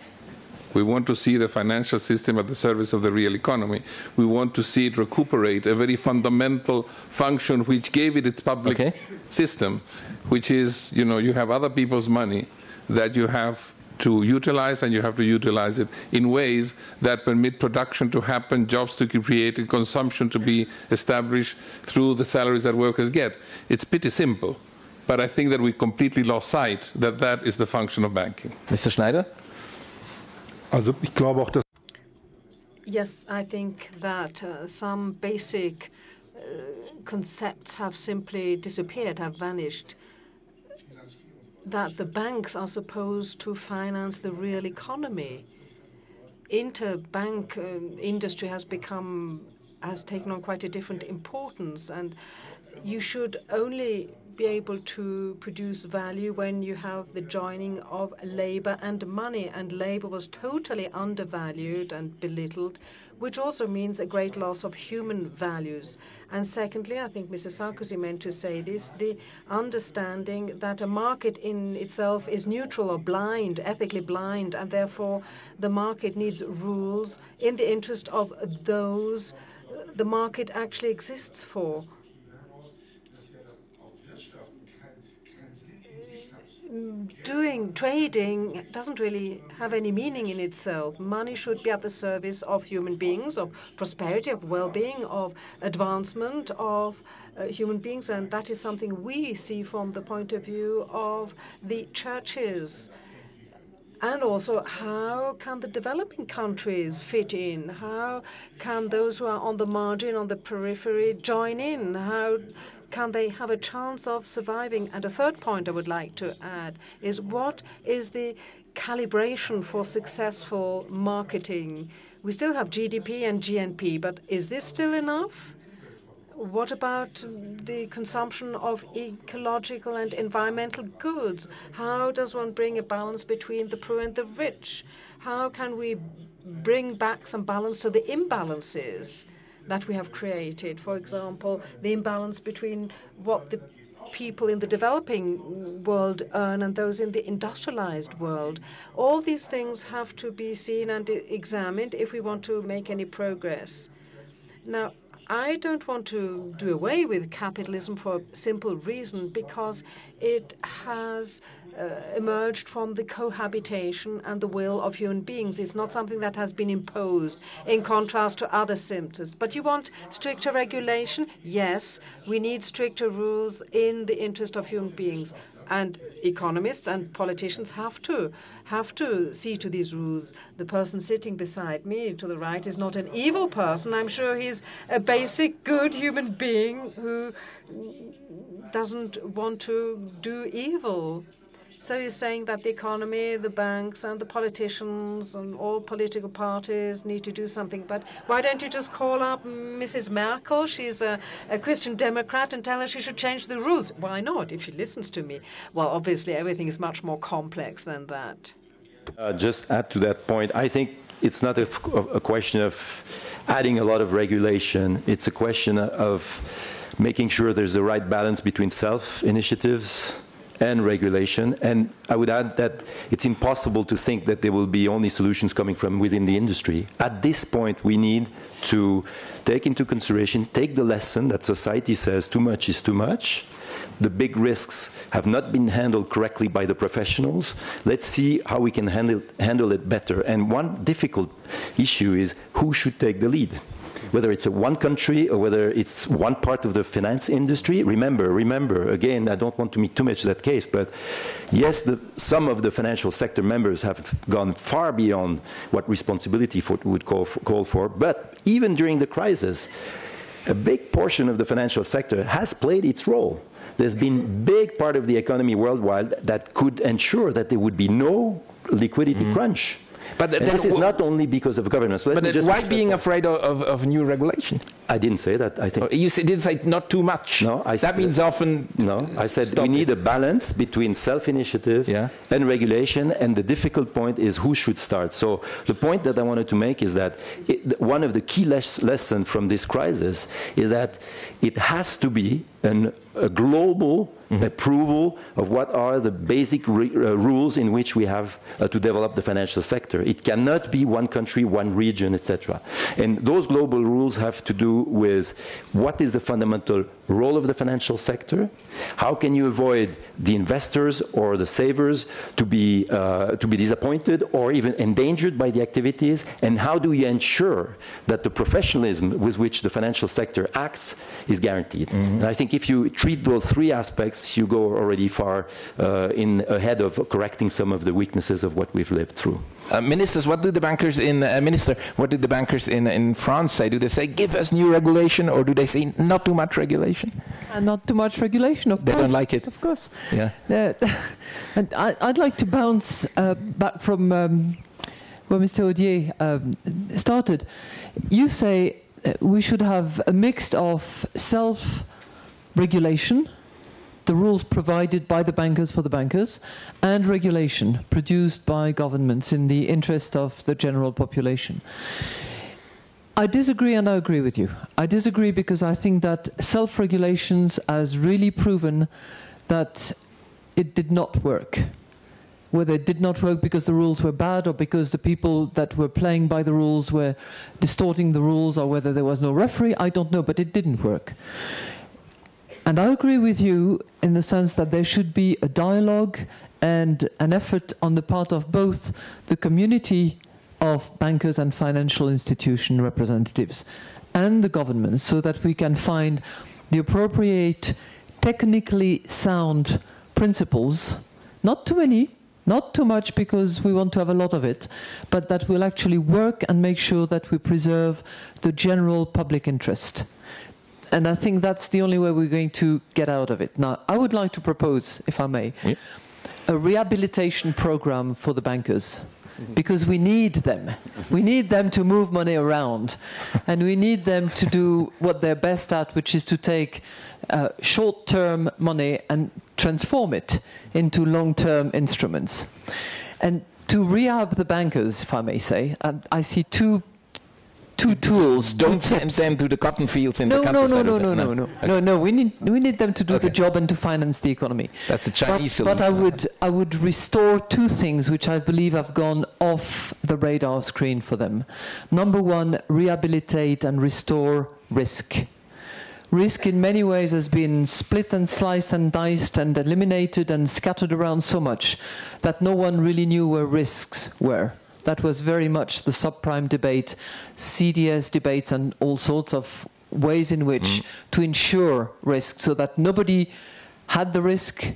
We want to see the financial system at the service of the real economy. We want to see it recuperate a very fundamental function which gave it its public system, which is, you know, you have other people's money that you have to utilize, and you have to utilize it in ways that permit production to happen, jobs to be created, consumption to be established through the salaries that workers get. It's pretty simple. But I think that we completely lost sight that that is the function of banking. Mr. Schneider? Also, ich glaube auch, dass Yes, I think that some basic concepts have simply disappeared, have vanished. That the banks are supposed to finance the real economy. Interbank industry has taken on quite a different importance, and you should only be able to produce value when you have the joining of labor and money, and labor was totally undervalued and belittled, which also means a great loss of human values. And secondly, I think Mr. Sarkozy meant to say this, the understanding that a market in itself is neutral or blind, ethically blind, and therefore the market needs rules in the interest of those the market actually exists for. Trading doesn't really have any meaning in itself. Money should be at the service of human beings, of prosperity, of well-being, of advancement of human beings, and that is something we see from the point of view of the churches. And also, how can the developing countries fit in? How can those who are on the margin, on the periphery, join in? How can they have a chance of surviving? And a third point I would like to add is, what is the calibration for successful marketing? We still have GDP and GNP, but is this still enough? What about the consumption of ecological and environmental goods? How does one bring a balance between the poor and the rich? How can we bring back some balance to the imbalances that we have created? For example, the imbalance between what the people in the developing world earn and those in the industrialized world. All these things have to be seen and examined if we want to make any progress. Now, I don't want to do away with capitalism for a simple reason, because it has emerged from the cohabitation and the will of human beings. It's not something that has been imposed in contrast to other symptoms. But you want stricter regulation? Yes, we need stricter rules in the interest of human beings. And economists and politicians have to see to these rules. The person sitting beside me to the right is not an evil person. I'm sure he's a basic, good human being who doesn't want to do evil. So you're saying that the economy, the banks, and the politicians and all political parties need to do something. But why don't you just call up Mrs. Merkel? She's a Christian Democrat, and tell her she should change the rules. Why not, if she listens to me? Well, obviously, everything is much more complex than that. Just add to that point, I think it's not a question of adding a lot of regulation. It's a question of making sure there's the right balance between self-initiatives and regulation. And I would add that it's impossible to think that there will be only solutions coming from within the industry. At this point, we need to take into consideration, take the lesson that society says too much is too much. The big risks have not been handled correctly by the professionals. Let's see how we can handle it better. And one difficult issue is who should take the lead. whether it's one country or whether it's one part of the finance industry. Remember, again, I don't want to make too much of that case, but yes, some of the financial sector members have gone far beyond what responsibility would call for, but even during the crisis, a big portion of the financial sector has played its role. There's been a big part of the economy worldwide that could ensure that there would be no liquidity crunch. But this is not only because of governance. But why being afraid of new regulation? I didn't say that. I think you did say not too much. No, that means often. No, I said we need a balance between self-initiative and regulation, and the difficult point is who should start. So the point that I wanted to make is that one of the key lessons from this crisis is that it has to be a global approval of what are the basic rules in which we have to develop the financial sector. It cannot be one country, one region, etc. And those global rules have to do with what is the fundamental role of the financial sector, how can you avoid the investors or the savers to be disappointed or even endangered by the activities, and how do you ensure that the professionalism with which the financial sector acts is guaranteed. And I think if you treat those three aspects, you go already far ahead of correcting some of the weaknesses of what we've lived through. Ministers, what do the bankers in France say? Do they say, give us new regulation, or do they say, not too much regulation? Not too much regulation, of course. They don't like it? Of course. Yeah. And I'd like to bounce back from where Mr. Odier started. You say we should have a mix of self-regulation, the rules provided by the bankers for the bankers, and regulation produced by governments in the interest of the general population. I disagree, and I agree with you. I disagree because I think that self-regulations has really proven that it did not work. Whether it did not work because the rules were bad, or because the people that were playing by the rules were distorting the rules, or whether there was no referee, I don't know, but it didn't work. And I agree with you in the sense that there should be a dialogue and an effort on the part of both the community of bankers and financial institution representatives and the government, so that we can find the appropriate, technically sound principles, not too many, not too much because we want to have a lot of it, but that will actually work and make sure that we preserve the general public interest. And I think that's the only way we're going to get out of it. Now, I would like to propose, if I may, a rehabilitation program for the bankers. Because we need them. We need them to move money around. And we need them to do what they're best at, which is to take short-term money and transform it into long-term instruments. And to rehab the bankers, if I may say, I see two tools. Don't send them to the cotton fields in the countryside. No. We need them to do the job and to finance the economy. That's a Chinese solution. But I would restore two things which I believe have gone off the radar screen for them. Number one, rehabilitate and restore risk. Risk in many ways has been split and sliced and diced and eliminated and scattered around so much that no one really knew where risks were. That was very much the subprime debate, CDS debates, and all sorts of ways in which to ensure risk so that nobody had the risk,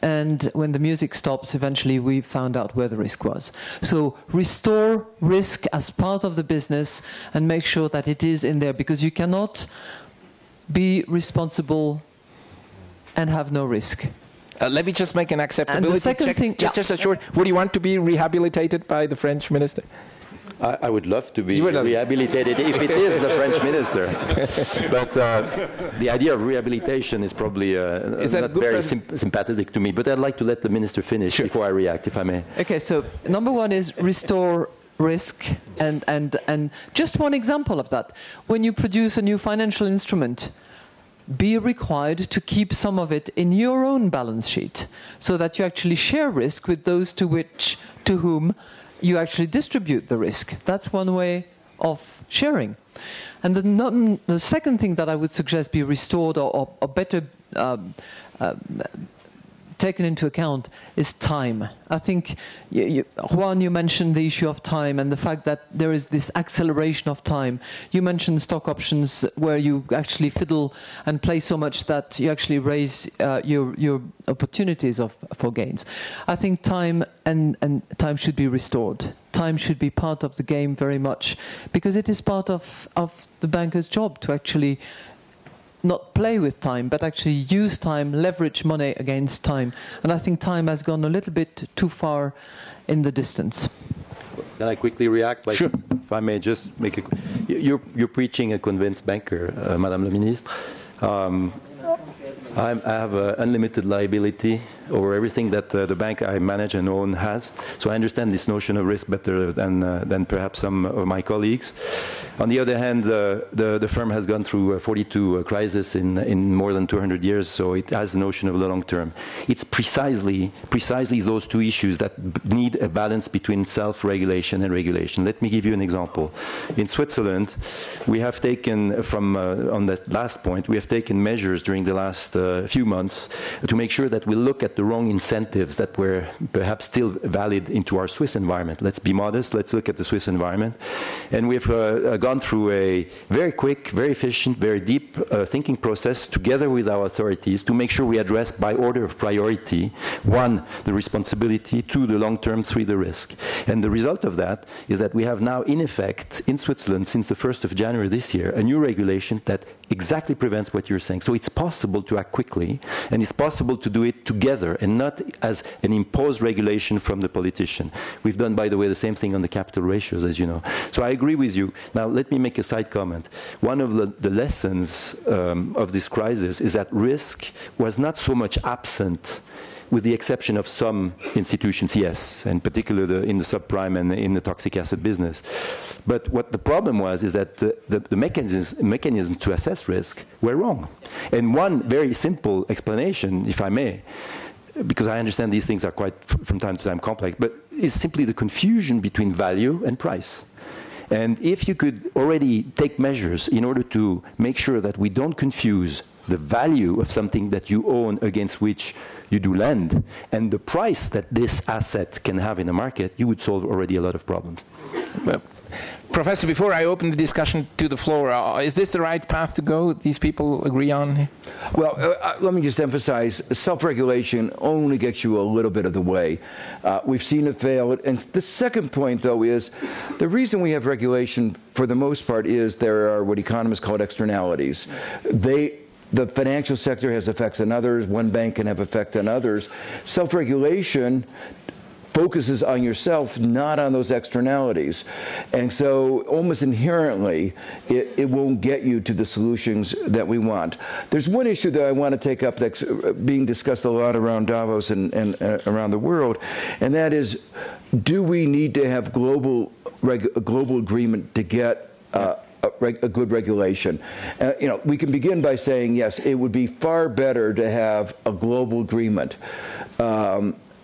and when the music stops, eventually we found out where the risk was. So restore risk as part of the business and make sure that it is in there, because you cannot be responsible and have no risk. Let me just make an acceptability check. Thing, just a short. Would you want to be rehabilitated by the French minister? I would love to be rehabilitated if it is the French minister. But the idea of rehabilitation is probably not very sympathetic to me. But I'd like to let the minister finish before I react, if I may. Okay, so number one is restore risk. And just one example of that. When you produce a new financial instrument, be required to keep some of it in your own balance sheet so that you actually share risk with those to whom you actually distribute the risk. That's one way of sharing. And the second thing that I would suggest be restored or better taken into account is time. I think, Juan, you mentioned the issue of time and the fact that there is this acceleration of time. You mentioned stock options where you actually fiddle and play so much that you actually raise your opportunities for gains. I think time and time should be restored. Time should be part of the game very much, because it is part of the banker's job to actually not play with time, but actually use time, leverage money against time. And I think time has gone a little bit too far in the distance. Can I quickly react? Sure. If I may just make a... You're preaching a convinced banker, Madame la Ministre. I have unlimited liability over everything that the bank I manage and own has. So I understand this notion of risk better than perhaps some of my colleagues. On the other hand, the firm has gone through 42 crises in more than 200 years, so it has the notion of the long term. It's precisely those two issues that need a balance between self-regulation and regulation. Let me give you an example. In Switzerland, we have taken, on the last point, we have taken measures during the last few months to make sure that we look at the wrong incentives that were perhaps still valid into our Swiss environment. Let's be modest, let's look at the Swiss environment. And we've gone through a very quick, very efficient, very deep thinking process together with our authorities to make sure we address by order of priority, 1, the responsibility, 2, the long term, 3, the risk. And the result of that is that we have now in effect in Switzerland since the 1st of January this year a new regulation that exactly prevents what you're saying. So it's possible to act quickly, and it's possible to do it together and not as an imposed regulation from the politician. We've done, by the way, the same thing on the capital ratios, as you know. So I agree with you. Now, let me make a side comment. One of the lessons of this crisis is that risk was not so much absent, with the exception of some institutions, yes, in particular in the subprime and in the toxic asset business. But what the problem was is that the mechanism to assess risk were wrong. And one very simple explanation, if I may, because I understand these things are quite, from time to time, complex, but is simply the confusion between value and price. And if you could already take measures in order to make sure that we don't confuse the value of something that you own against which you do lend and the price that this asset can have in the market, you would solve already a lot of problems. Well, Professor, before I open the discussion to the floor, is this the right path to go? These people agree on? Well, let me just emphasize, self-regulation only gets you a little bit of the way. We've seen it fail. And the second point, though, is the reason we have regulation, for the most part, is there are what economists call externalities. The financial sector has effects on others. One bank can have effect on others. Self-regulation focuses on yourself, not on those externalities. And so almost inherently, it won't get you to the solutions that we want. There's one issue that I want to take up that's being discussed a lot around Davos and around the world, and that is, do we need to have global agreement to get a good regulation? You know, we can begin by saying, yes, it would be far better to have a global agreement.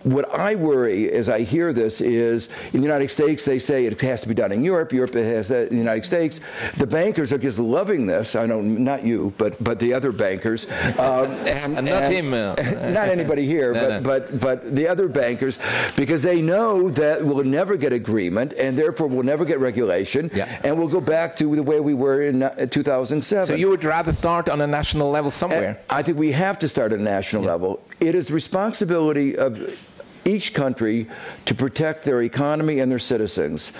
What I worry as I hear this is, in the United States, they say it has to be done in Europe. Europe has that in the United States. The bankers are just loving this. I know, not you, but the other bankers. And not him. Not anybody here, but the other bankers, because they know that we'll never get agreement, and therefore we'll never get regulation, and we'll go back to the way we were in 2007. So you would rather start on a national level somewhere? And I think we have to start at a national level. It is the responsibility of each country to protect their economy and their citizens.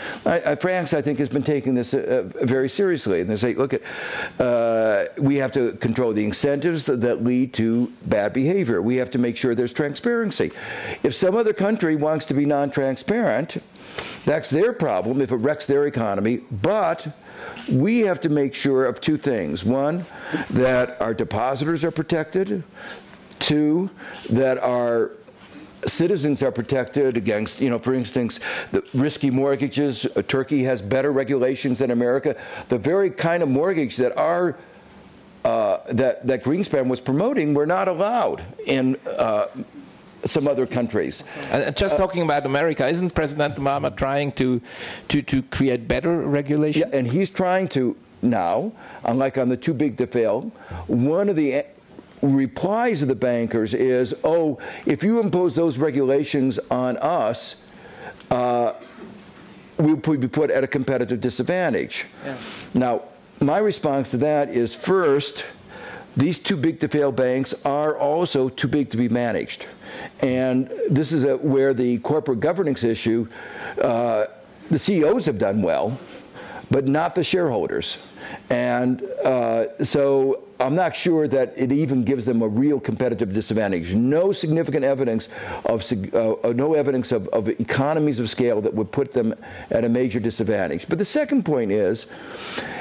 France, I think, has been taking this very seriously. And they say, look, we have to control the incentives that lead to bad behavior. We have to make sure there's transparency. If some other country wants to be non-transparent, that's their problem if it wrecks their economy. But we have to make sure of two things. One, that our depositors are protected. Two, that our citizens are protected against, you know, for instance, the risky mortgages. Turkey has better regulations than America. The very kind of mortgage that that Greenspan was promoting were not allowed in some other countries. Just talking about America, isn't President Obama trying to create better regulation? Yeah, and he's trying to now, unlike on the too big to fail. One of the replies of the bankers is, oh, if you impose those regulations on us, we would be put at a competitive disadvantage. Yeah. Now, my response to that is, first, these too big to fail banks are also too big to be managed. And this is where the corporate governance issue, the CEOs have done well, but not the shareholders. And so I'm not sure that it even gives them a real competitive disadvantage. No significant evidence of economies of scale that would put them at a major disadvantage. But the second point is,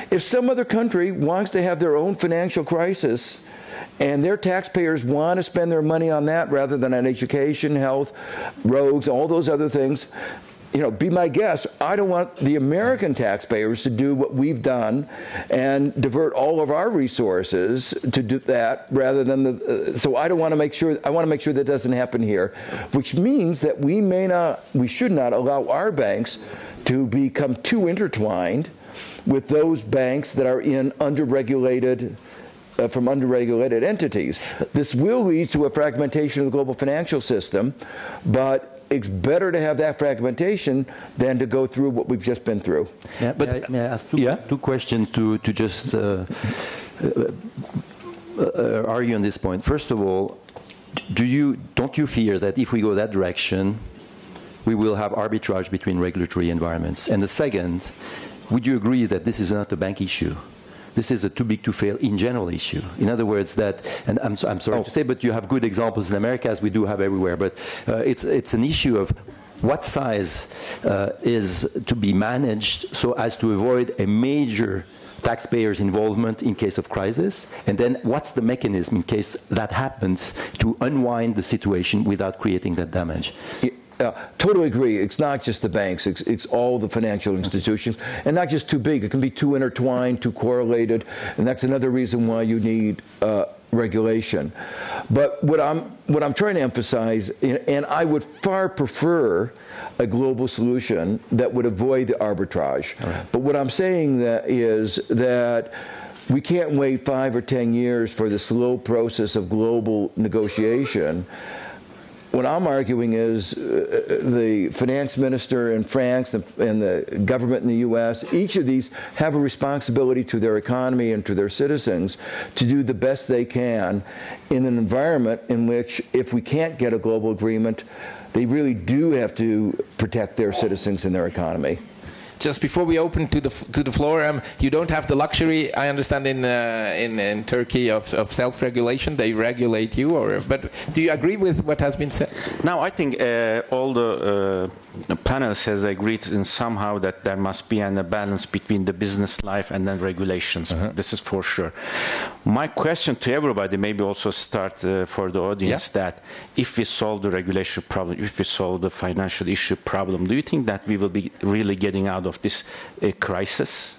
if some other country wants to have their own financial crisis and their taxpayers want to spend their money on that rather than on education, health, roads, all those other things, you know, be my guest. I don't want the American taxpayers to do what we've done and divert all of our resources to do that rather than the. So I don't want to make sure. I want to make sure that doesn't happen here, which means that we should not allow our banks to become too intertwined with those banks that are in underregulated. From underregulated entities. This will lead to a fragmentation of the global financial system, but it's better to have that fragmentation than to go through what we've just been through. Yeah, but may I ask two questions to just argue on this point? First of all, don't you fear that if we go that direction, we will have arbitrage between regulatory environments? And the second, would you agree that this is not a bank issue? This is a too big to fail in general issue. In other words, that, and I'm sorry to say, but you have good examples in America, as we do have everywhere, but it's an issue of what size is to be managed so as to avoid a major taxpayers' involvement in case of crisis, and then what's the mechanism in case that happens to unwind the situation without creating that damage? Totally agree. It's not just the banks. It's all the financial institutions, and not just too big. It can be too intertwined, too correlated, and that's another reason why you need regulation. But what I'm trying to emphasize, and I would far prefer a global solution that would avoid the arbitrage. Right. But what I'm saying is that we can't wait 5 or 10 years for the slow process of global negotiation. What I'm arguing is the finance minister in France and the government in the U.S., each of these have a responsibility to their economy and to their citizens to do the best they can in an environment in which, if we can't get a global agreement, they really do have to protect their citizens and their economy. Just before we open to the floor, you don't have the luxury, I understand, in Turkey of self-regulation. They regulate you, but do you agree with what has been said? Now, I think all the panels has agreed in somehow that there must be a balance between the business life and then regulations. This is for sure. My question to everybody, maybe also start for the audience, that if we solve the regulation problem, if we solve the financial issue problem, do you think that we will be really getting out of this crisis?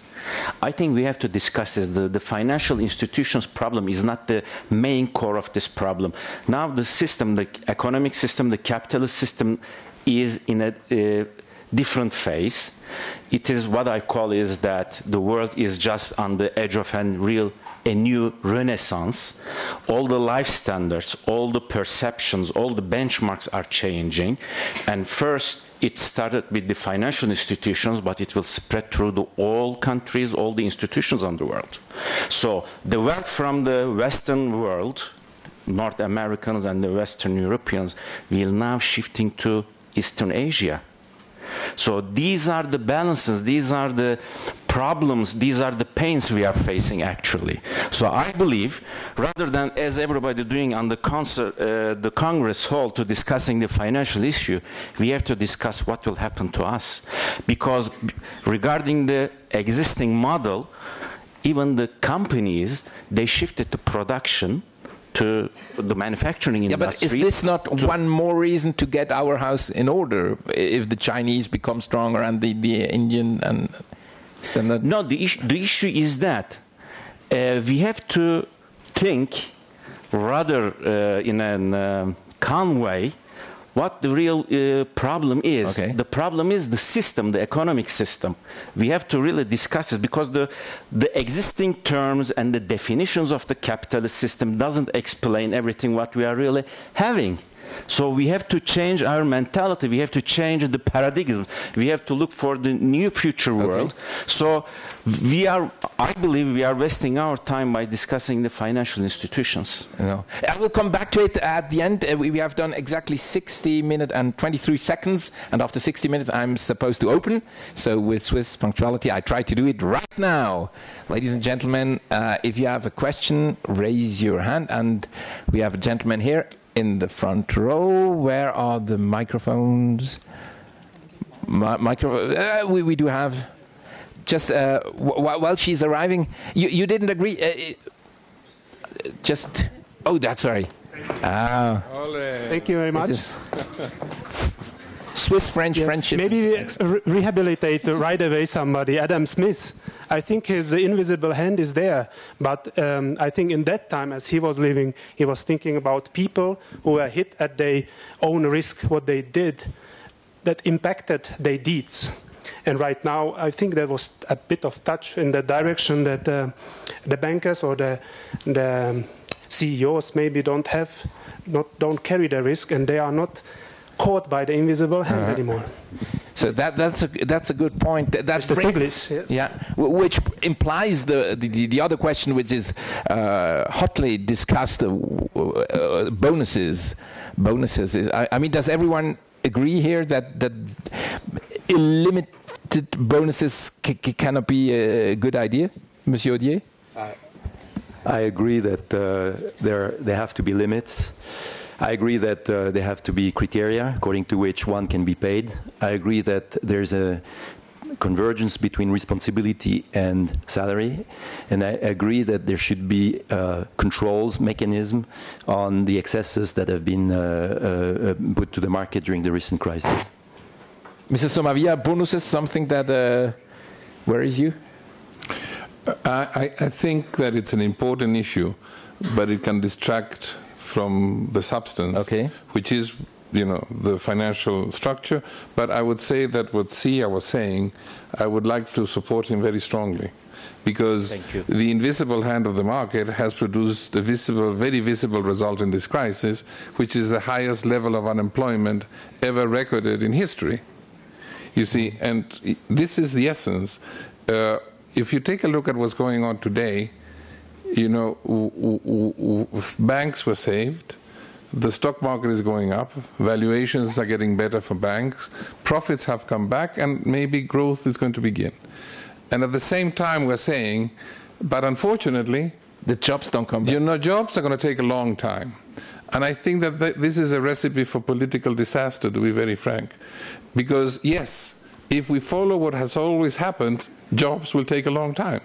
I think we have to discuss this. The financial institutions problem is not the main core of this problem. Now the system, the economic system, the capitalist system is in a different phase. It is what I call is that the world is just on the edge of a new renaissance. All the life standards, all the perceptions, all the benchmarks are changing. And first, it started with the financial institutions, but it will spread through all countries, all the institutions on the world. So the wealth from the Western world, North Americans and the Western Europeans, will now shifting to Eastern Asia. So these are the balances, these are the problems, these are the pains we are facing actually. So I believe, rather than as everybody doing on the Congress Hall to discussing the financial issue, we have to discuss what will happen to us. Because regarding the existing model, even the companies, they shifted the production to the manufacturing industry. But is this not one more reason to get our house in order if the Chinese become stronger and the Indian and... No, the issue is that we have to think rather in a calm way what the real problem is. Okay. The problem is the system, the economic system. We have to really discuss it, because the existing terms and the definitions of the capitalist system doesn't explain everything what we are really having. So we have to change our mentality. We have to change the paradigm. We have to look for the new future world. So I believe we are wasting our time by discussing the financial institutions. No. I will come back to it at the end. We have done exactly 60 minutes and 23 seconds. And after 60 minutes, I'm supposed to open. So with Swiss punctuality, I try to do it right now. Ladies and gentlemen, if you have a question, raise your hand. And we have a gentleman here in the front row. Where are the microphones? We do have. Just while she's arriving, you didn't agree. Oh, that's right. Thank you very much. Swiss-French friendship. Maybe rehabilitate right away somebody. Adam Smith. I think his invisible hand is there. But I think in that time, as he was living, he was thinking about people who were hit at their own risk, what they did, that impacted their deeds. And right now, I think there was a bit of touch in the direction that the bankers or the CEOs maybe don't carry the risk, and they are not caught by the invisible hand anymore. So that's a good point. That's the English, yes. Yeah, which implies the other question, which is hotly discussed: bonuses. I mean, does everyone agree here that unlimited bonuses cannot be a good idea, Monsieur Odier? I agree that there have to be limits. I agree that there have to be criteria according to which one can be paid. I agree that there's a convergence between responsibility and salary, and I agree that there should be controls mechanism on the excesses that have been put to the market during the recent crisis. Mrs. Somavia, bonuses, something that worries you? I think that it's an important issue, but it can distract from the substance, which is, the financial structure. But I would say that what Ziya was saying, I would like to support him very strongly, because the invisible hand of the market has produced a very visible result in this crisis, which is the highest level of unemployment ever recorded in history. You see, and this is the essence. If you take a look at what's going on today, banks were saved, the stock market is going up, valuations are getting better for banks, profits have come back, and maybe growth is going to begin. And at the same time, we're saying, but unfortunately, the jobs don't come back. Jobs are going to take a long time. And I think that this is a recipe for political disaster, to be very frank. Because, yes, if we follow what has always happened, jobs will take a long time.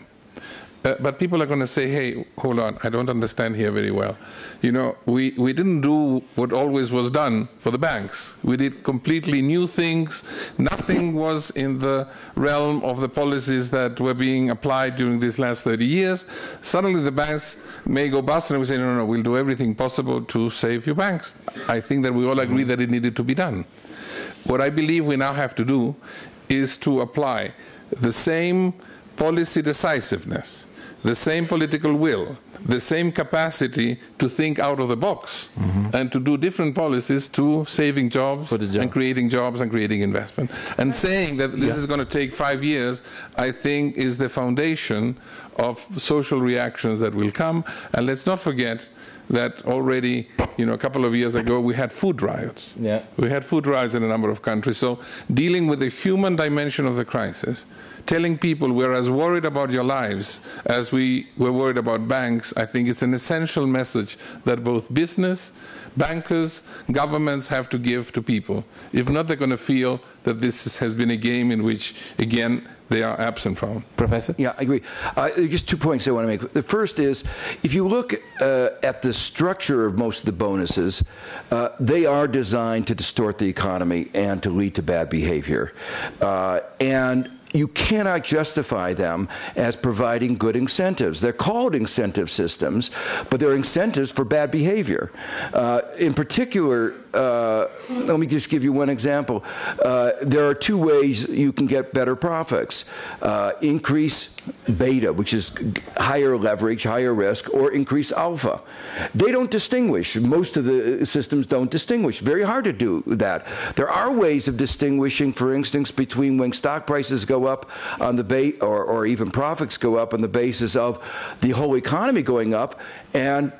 But people are going to say, hey, hold on, I don't understand here very well. We didn't do what always was done for the banks. We did completely new things. Nothing was in the realm of the policies that were being applied during these last 30 years. Suddenly the banks may go bust, and we say, no, we'll do everything possible to save your banks. I think that we all agree that it needed to be done. What I believe we now have to do is to apply the same policy decisiveness, the same political will, the same capacity to think out of the box and to do different policies to saving jobs and creating investment. And saying that this is going to take 5 years, I think, is the foundation of social reactions that will come. And let's not forget that already, a couple of years ago, we had food riots. We had food riots in a number of countries. So dealing with the human dimension of the crisis, telling people we're as worried about your lives as we were worried about banks, I think it's an essential message that both business, bankers, governments have to give to people. If not, they're going to feel that this has been a game in which, again, they are absent from. Professor? Yeah, I agree. Just 2 points I want to make. The first is, if you look at the structure of most of the bonuses, they are designed to distort the economy and to lead to bad behavior. And you cannot justify them as providing good incentives. They're called incentive systems, but they're incentives for bad behavior. In particular, let me just give you one example. There are two ways you can get better profits. Increase beta, which is higher leverage, higher risk, or increase alpha. They don't distinguish. Most of the systems don't distinguish. Very hard to do that. There are ways of distinguishing, for instance, between when stock prices go up on the or even profits go up on the basis of the whole economy going up, and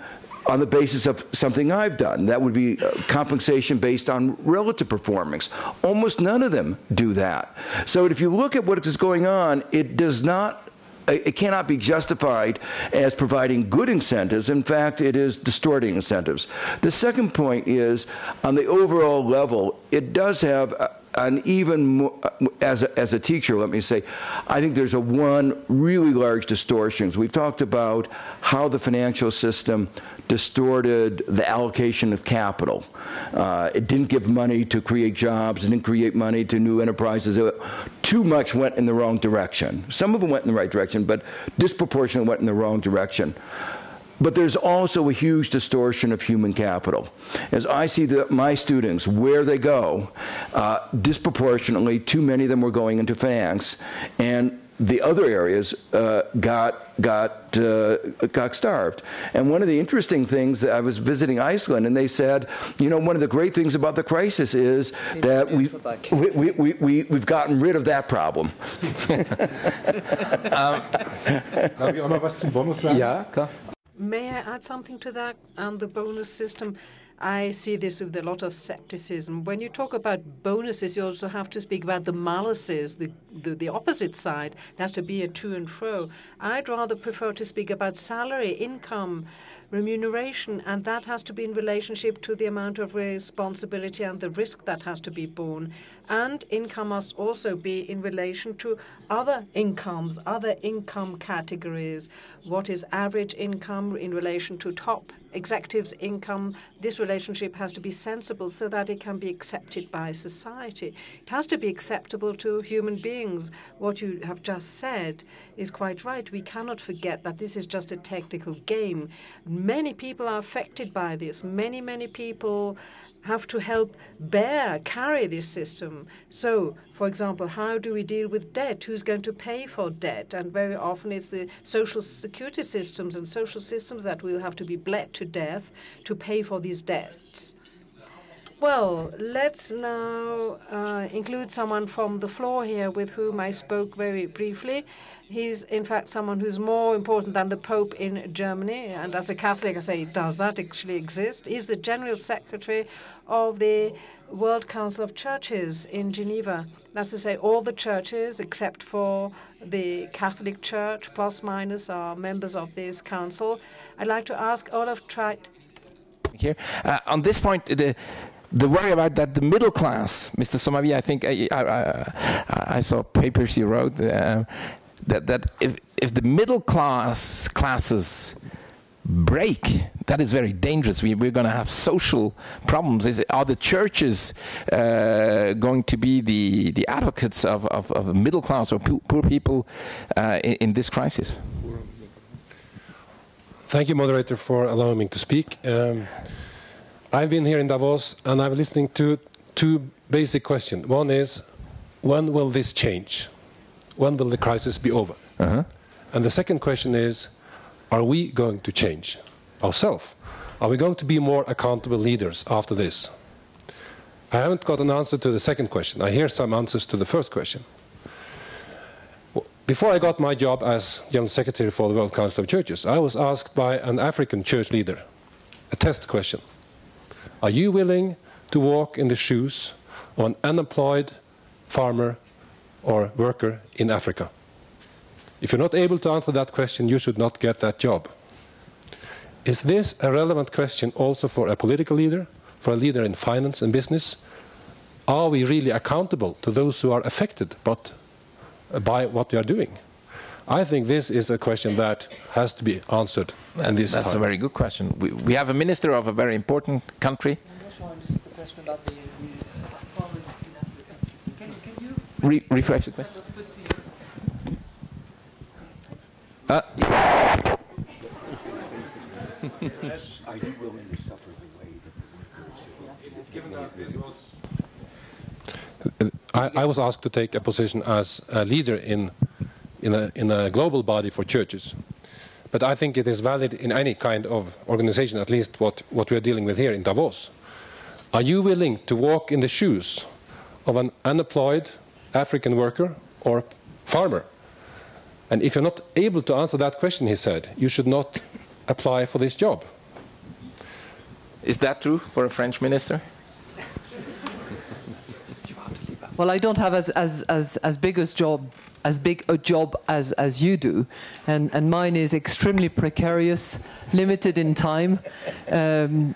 on the basis of something I've done. That would be compensation based on relative performance. Almost none of them do that. So if you look at what is going on, it cannot be justified as providing good incentives. In fact, it is distorting incentives. The second point is, on the overall level, it does have an even more, as a teacher, let me say, I think there's one really large distortions. We've talked about how the financial system distorted the allocation of capital. It didn't give money to create jobs. It didn't create money to new enterprises. Too much went in the wrong direction. Some of them went in the right direction, but disproportionately went in the wrong direction. But there's also a huge distortion of human capital. As I see my students, where they go, disproportionately, too many of them were going into finance, and the other areas got starved. And one of the interesting things that I was visiting Iceland, and they said, you know, one of the great things about the crisis is that we've gotten rid of that problem. May I add something to that on the bonus system? I see this with a lot of skepticism. When you talk about bonuses, you also have to speak about the malices, the opposite side. There has to be a to and fro. I'd rather prefer to speak about salary, income, remuneration, and that has to be in relationship to the amount of responsibility and the risk that has to be borne. And income must also be in relation to other incomes, other income categories. What is average income in relation to top executives' income? This relationship has to be sensible so that it can be accepted by society. It has to be acceptable to human beings. What you have just said is quite right. We cannot forget that this is just a technical game. Many people are affected by this. Many people have to help carry this system. So, for example, how do we deal with debt? Who's going to pay for debt? And very often it's the social security systems and social systems that will have to be bled to death to pay for these debts. Well, let's now include someone from the floor here with whom I spoke very briefly. He's, in fact, someone who's more important than the Pope in Germany. And as a Catholic, I say, does that actually exist? He's the General Secretary of the World Council of Churches in Geneva. That's to say, all the churches, except for the Catholic Church, plus minus, are members of this council. I'd like to ask Olaf Treit. Here, on this point, the worry about that the middle class, Mr. Somavia, I think I saw papers you wrote that if the middle classes break, that is very dangerous. We're going to have social problems. Are the churches going to be the advocates of middle class or poor people in this crisis? Thank you, moderator, for allowing me to speak. I've been here in Davos, and I'm listening to two basic questions. One is, when will this change? When will the crisis be over? And the second question is, are we going to change ourselves? Are we going to be more accountable leaders after this? I haven't got an answer to the second question. I hear some answers to the first question. Before I got my job as General Secretary for the World Council of Churches, I was asked by an African church leader a test question. Are you willing to walk in the shoes of an unemployed farmer or worker in Africa? If you're not able to answer that question, you should not get that job. Is this a relevant question also for a political leader, for a leader in finance and business? Are we really accountable to those who are affected by what we are doing? I think this is a question that has to be answered in this time. That's a very good question. We have a minister of a very important country. And also the question about the Can you rephrase the question? Are you willing to suffer the way that the workers I was asked to take a position as a leader in a global body for churches. But I think it is valid in any kind of organization, at least what we are dealing with here in Davos. Are you willing to walk in the shoes of an unemployed African worker or farmer? And if you're not able to answer that question, he said, you should not apply for this job. Is that true for a French minister? Well, I don't have as big a job as you do, and mine is extremely precarious, limited in time, and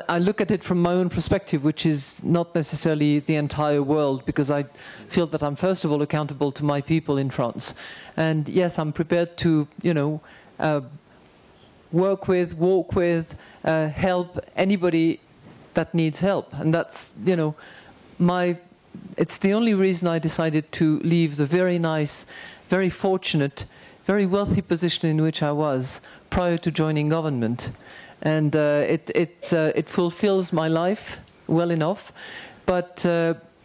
I look at it from my own perspective, which is not necessarily the entire world, because I feel that I'm first of all accountable to my people in France, and yes, I'm prepared to, work with, walk with, help anybody that needs help, and that's, it's the only reason I decided to leave the very nice, very fortunate, very wealthy position in which I was prior to joining government. And it fulfills my life well enough, but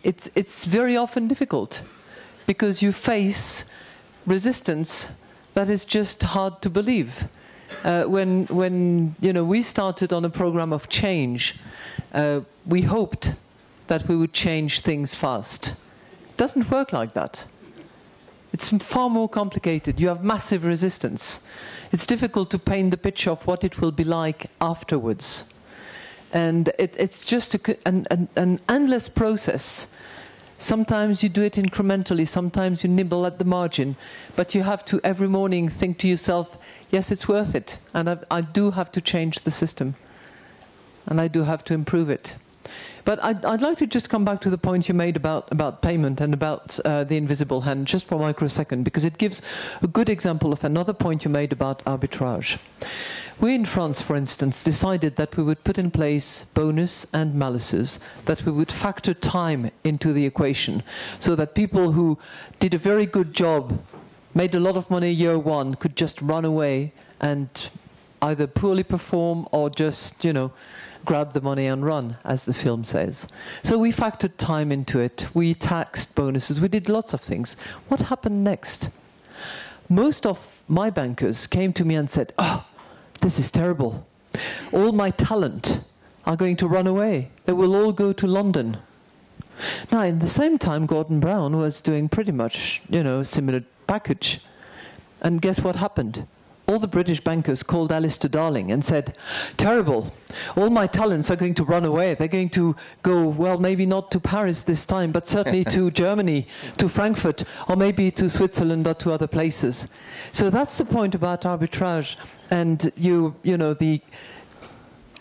it's very often difficult because you face resistance that is just hard to believe. When we started on a program of change, we hoped that we would change things fast. It doesn't work like that. It's far more complicated. You have massive resistance. It's difficult to paint the picture of what it will be like afterwards. And it's just an endless process. Sometimes you do it incrementally, sometimes you nibble at the margin, but you have to every morning think to yourself, yes, it's worth it, and I do have to change the system, and I do have to improve it. But I'd like to just come back to the point you made about payment and about the invisible hand, just for a microsecond, because it gives a good example of another point you made about arbitrage. We in France, for instance, decided that we would put in place bonus and maluses, that we would factor time into the equation, so that people who did a very good job, made a lot of money year one, could just run away and either poorly perform or just, grab the money and run, as the film says. So we factored time into it. We taxed bonuses. We did lots of things. What happened next? Most of my bankers came to me and said, "Oh, this is terrible. All my talent are going to run away. They will all go to London." Now, in the same time, Gordon Brown was doing pretty much, a similar package. And guess what happened? All the British bankers called Alistair Darling and said, "Terrible, all my talents are going to run away. They're going to go, well, maybe not to Paris this time, but certainly to Germany, to Frankfurt, or maybe to Switzerland or to other places." So that's the point about arbitrage. And the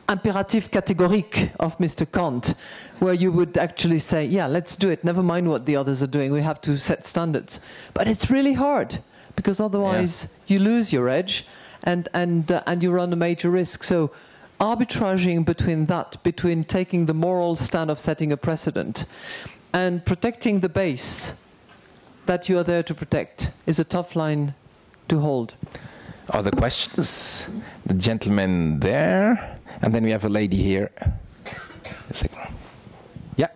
impératif catégorique of Mr. Kant, where you would actually say, yeah, let's do it. Never mind what the others are doing. We have to set standards. But it's really hard, because otherwise you lose your edge and you run a major risk. So arbitraging between taking the moral stand of setting a precedent and protecting the base that you are there to protect is a tough line to hold. Other questions? The gentleman there, and then we have a lady here. Yeah,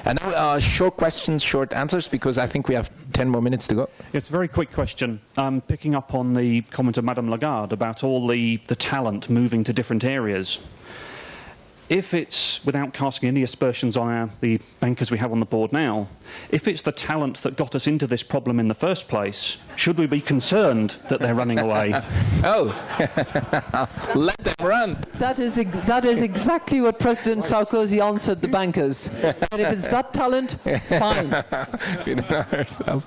and now short questions, short answers, because I think we have 10 more minutes to go. It's a very quick question. Picking up on the comment of Madame Lagarde about all the talent moving to different areas. If it's, without casting any aspersions on the bankers we have on the board now, if it's the talent that got us into this problem in the first place, should we be concerned that they're running away? Oh, let them run. That is exactly what President Sarkozy answered the bankers. And if it's that talent, fine. We don't know ourselves.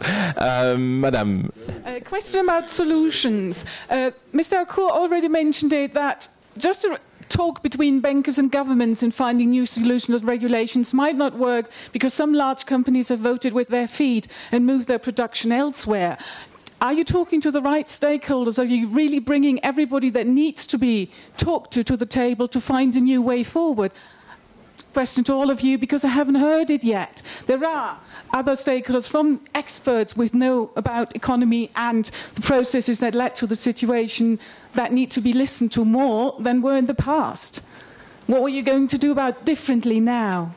Madame. A question about solutions. Mr. Akkurt already mentioned it, that just a talk between bankers and governments in finding new solutions and regulations might not work because some large companies have voted with their feet and moved their production elsewhere. Are you talking to the right stakeholders? Are you really bringing everybody that needs to be talked to the table to find a new way forward? Question to all of you, because I haven't heard it yet. There are other stakeholders, from experts with know about economy and the processes that led to the situation, that need to be listened to more than were in the past. What were you going to do about differently now?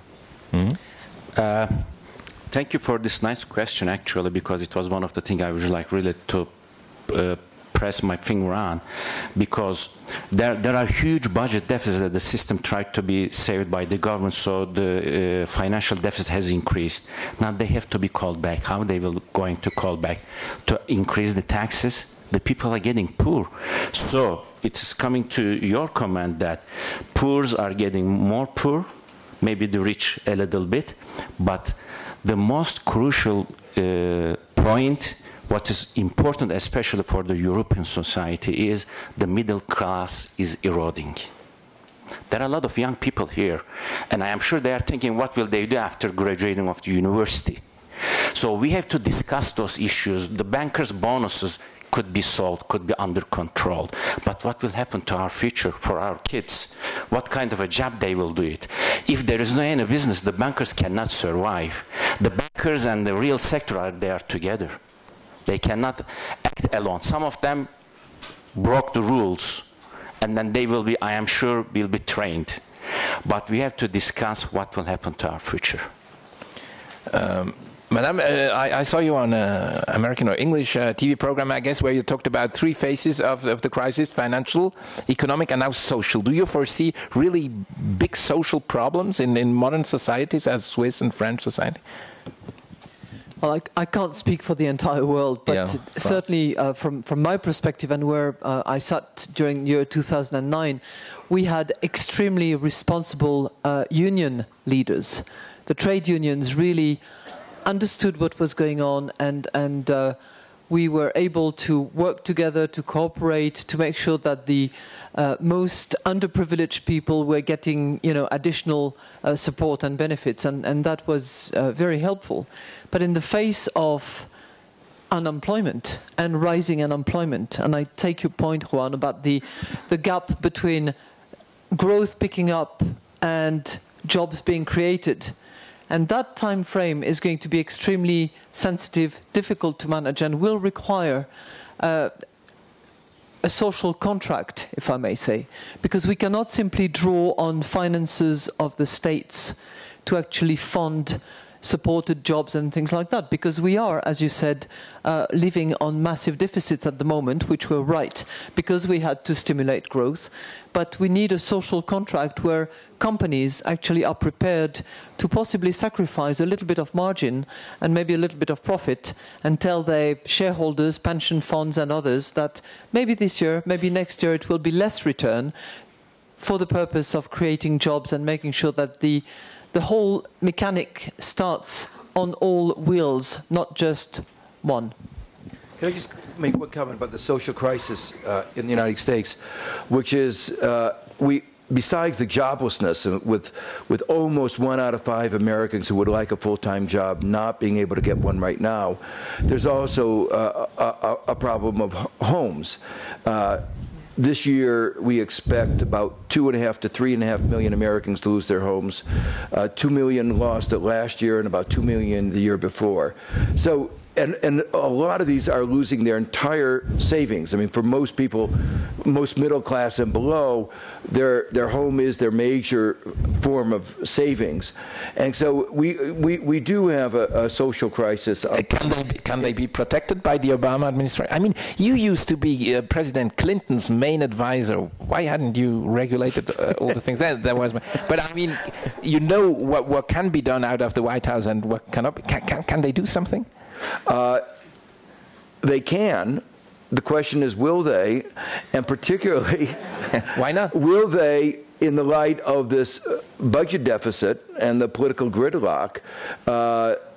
Thank you for this nice question, actually, because it was one of the things I would like really to press my finger on, because there are huge budget deficits that the system tried to be saved by the government, so the financial deficit has increased. Now they have to be called back. How they will going to call back? To increase the taxes? The people are getting poor. So it's coming to your comment that poor are getting more poor, maybe the rich a little bit, but the most crucial point, what is important, especially for the European society, is the middle class is eroding. There are a lot of young people here, and I am sure they are thinking, what will they do after graduating of the university? So we have to discuss those issues. The bankers' bonuses could be solved, could be under control. But what will happen to our future, for our kids? What kind of a job they will do it? If there is no any business, the bankers cannot survive. The bankers and the real sector are there together. They cannot act alone. Some of them broke the rules, and then they will be, I am sure, will be trained. But we have to discuss what will happen to our future. Madam, I saw you on an American or English TV program, I guess, where you talked about 3 phases of the crisis: financial, economic, and now social. Do you foresee really big social problems in modern societies as Swiss and French society? Well, I can't speak for the entire world, but certainly from my perspective and where I sat during year 2009, we had extremely responsible union leaders. The trade unions really understood what was going on, and we were able to work together, to cooperate, to make sure that the most underprivileged people were getting, additional support and benefits, and that was very helpful. But in the face of unemployment and rising unemployment, and I take your point, Juan, about the gap between growth picking up and jobs being created. And that time frame is going to be extremely sensitive, difficult to manage, and will require a social contract, if I may say, because we cannot simply draw on finances of the states to actually fund supported jobs and things like that, because we are, as you said, living on massive deficits at the moment, which were right, because we had to stimulate growth. But we need a social contract where companies actually are prepared to possibly sacrifice a little bit of margin and maybe a little bit of profit and tell their shareholders, pension funds and others that maybe this year, maybe next year it will be less return for the purpose of creating jobs and making sure that the whole mechanic starts on all wheels, not just one. Can I just make one comment about the social crisis in the United States, which is besides the joblessness, with almost 1 out of 5 Americans who would like a full-time job not being able to get one right now, there's also a problem of homes. This year, we expect about 2.5 to 3.5 million Americans to lose their homes. 2 million lost it last year, and about 2 million the year before. So, and a lot of these are losing their entire savings. I mean, for most people, most middle class and below, their home is their major form of savings. And so we do have a social crisis. Can they be protected by the Obama administration? I mean, you used to be President Clinton's main advisor. Why hadn't you regulated all the things? That was but I mean, you know what can be done out of the White House and what cannot. Can they do something? They can. The question is, will they? And particularly, why not? Will they, in the light of this budget deficit and the political gridlock,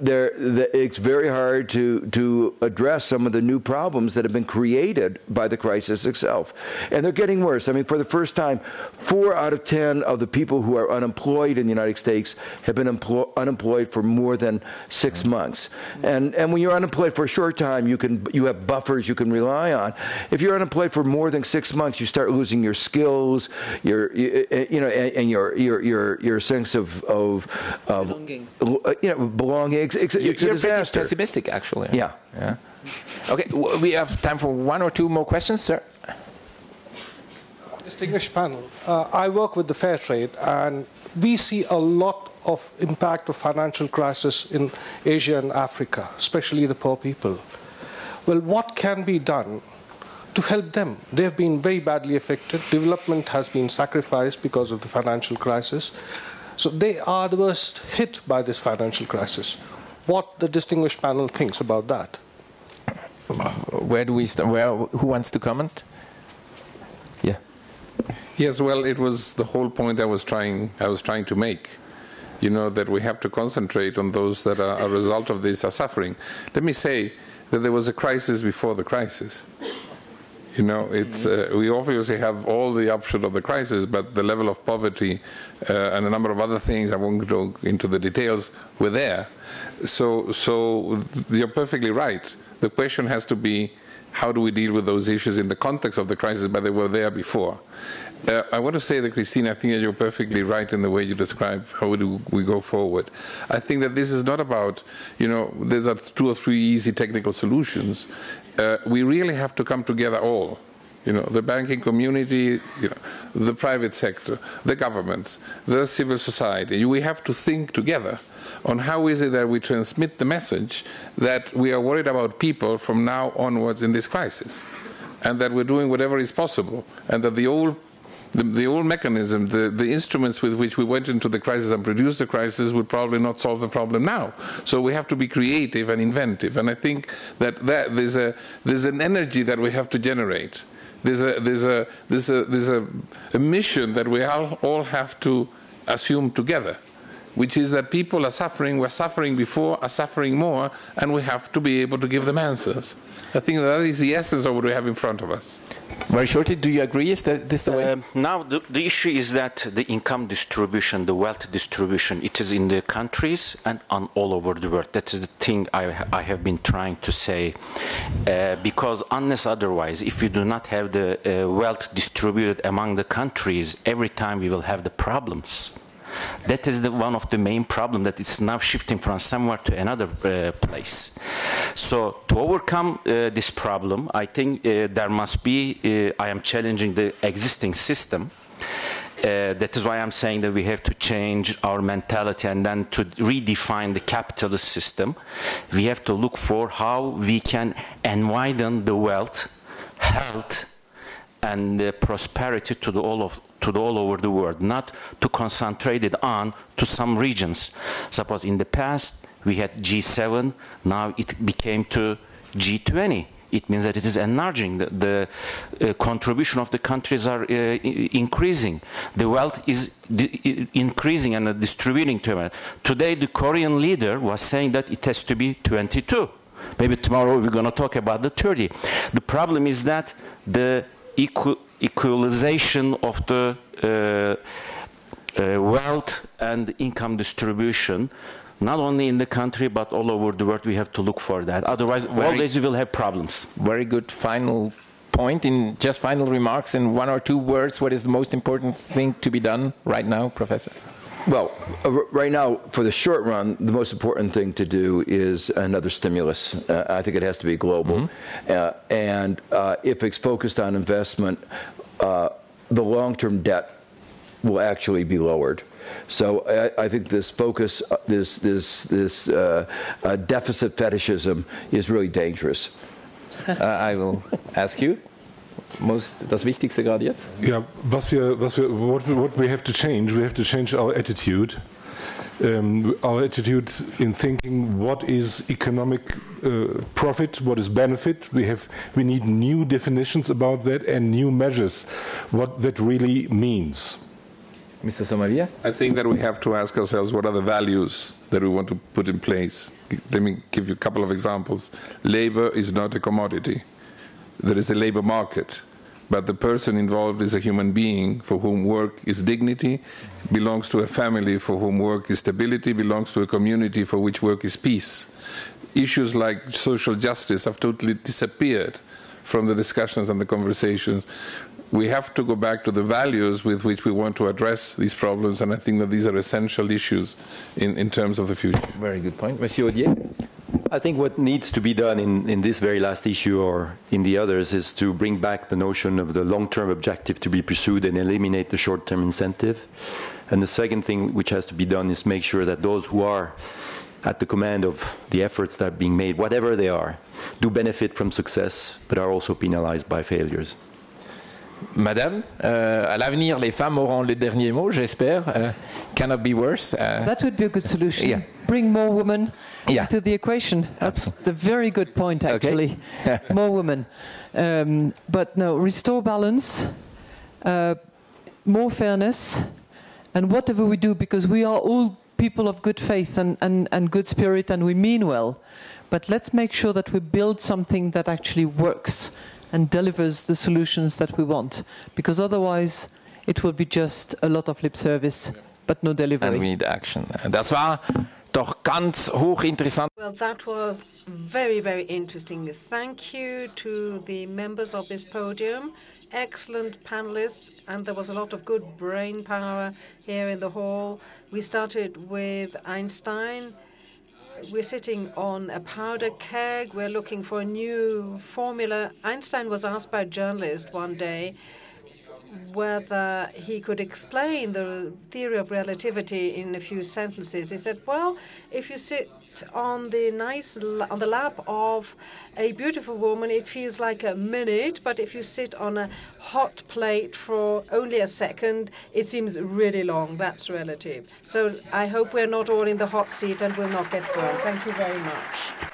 it's very hard to address some of the new problems that have been created by the crisis itself. And they're getting worse. I mean, for the first time, 4 out of 10 of the people who are unemployed in the United States have been unemployed for more than 6 months. And when you're unemployed for a short time, you have buffers you can rely on. If you're unemployed for more than 6 months, you start losing your skills, and your sense of belonging. Belonging. It's a disaster. Pretty pessimistic, actually. Yeah. Okay, we have time for 1 or 2 more questions, sir. Distinguished panel, I work with the fair trade, and we see a lot of impact of financial crisis in Asia and Africa, especially the poor people. Well, what can be done to help them? They have been very badly affected. Development has been sacrificed because of the financial crisis. So they are the worst hit by this financial crisis. What the distinguished panel thinks about that? Where do we start? Who wants to comment? Yeah. Yes, well, it was the whole point I was trying to make. You know, that we have to concentrate on those that are a result of this are suffering. Let me say that there was a crisis before the crisis. You know, it's we obviously have all the upshot of the crisis, but the level of poverty and a number of other things, I won't go into the details, were there. So you're perfectly right. The question has to be, how do we deal with those issues in the context of the crisis, but they were there before. I want to say that, Christine, I think that you're perfectly right in the way you describe how do we go forward. I think that this is not about, you know, there's 2 or 3 easy technical solutions. We really have to come together all. You know, the banking community, you know, the private sector, the governments, the civil society. We have to think together on how is it that we transmit the message that we are worried about people from now onwards in this crisis, and that we're doing whatever is possible, and that the old mechanism, the instruments with which we went into the crisis and produced the crisis would probably not solve the problem now. So we have to be creative and inventive, and I think that there's an energy that we have to generate. There's a mission that we all have to assume together, which is that people are suffering, were suffering before, are suffering more, and we have to be able to give them answers. I think that is the essence of what we have in front of us. Very shortly, do you agree? Is that this the way? Now, the issue is that the income distribution, the wealth distribution, it is in the countries and all over the world. That is the thing I have been trying to say. Because unless otherwise, if we do not have the wealth distributed among the countries, every time we will have the problems. That is one of the main problems, that it's now shifting from somewhere to another place. So to overcome this problem, I think there must be, I am challenging the existing system. That is why I'm saying that we have to change our mentality, and then to redefine the capitalist system, we have to look for how we can widen the wealth, health, and prosperity to all over the world, not to concentrate it on to some regions. Suppose in the past we had G7, now it became to G20. It means that it is enlarging. The contribution of the countries are increasing. The wealth is increasing and distributing to them. Today the Korean leader was saying that it has to be 22. Maybe tomorrow we're going to talk about the 30. The problem is that the equalization of the wealth and income distribution, not only in the country but all over the world, we have to look for that. Otherwise, always we will have problems. Very good final point. In just final remarks in 1 or 2 words, what is the most important thing to be done right now, Professor? Well, right now, for the short run, the most important thing to do is another stimulus. I think it has to be global. And if it's focused on investment, the long-term debt will actually be lowered. So I think this focus, this deficit fetishism is really dangerous. I will ask you. Das Wichtigste gerade jetzt? Ja, what we have to change our attitude in thinking what is economic profit, what is benefit. We need new definitions about that and new measures, what that really means. Mr. Somalia? I think that we have to ask ourselves what are the values that we want to put in place. Let me give you a couple of examples. Labor is not a commodity. There is a labor market, but the person involved is a human being for whom work is dignity, belongs to a family for whom work is stability, belongs to a community for which work is peace. Issues like social justice have totally disappeared from the discussions and the conversations. We have to go back to the values with which we want to address these problems, and I think that these are essential issues in terms of the future. Very good point. Monsieur Audier? I think what needs to be done in this very last issue or in the others is to bring back the notion of the long-term objective to be pursued and eliminate the short-term incentive. And the second thing which has to be done is make sure that those who are at the command of the efforts that are being made, whatever they are, do benefit from success, but are also penalized by failures. Madame, à l'avenir, les femmes auront le dernier mot, j'espère. Cannot be worse. That would be a good solution. Yeah. Bring more women Yeah. to the equation. That's the very good point, actually. Okay. More women. But no, restore balance, more fairness, and whatever we do, because we are all people of good faith and good spirit, and we mean well. But let's make sure that we build something that actually works and delivers the solutions that we want, because otherwise it will be just a lot of lip service, but no delivery. And we need action. Das war doch ganz hochinteressant. Well, that was very, very interesting. Thank you to the members of this podium. Excellent panelists, and there was a lot of good brain power here in the hall. We started with Einstein. We're sitting on a powder keg. We're looking for a new formula. Einstein was asked by a journalist one day whether he could explain the theory of relativity in a few sentences. He said, well, if you sit on the lap of a beautiful woman, it feels like a minute, but if you sit on a hot plate for only a second, it seems really long. That's relative. So I hope we're not all in the hot seat and will not get burned. Thank you very much.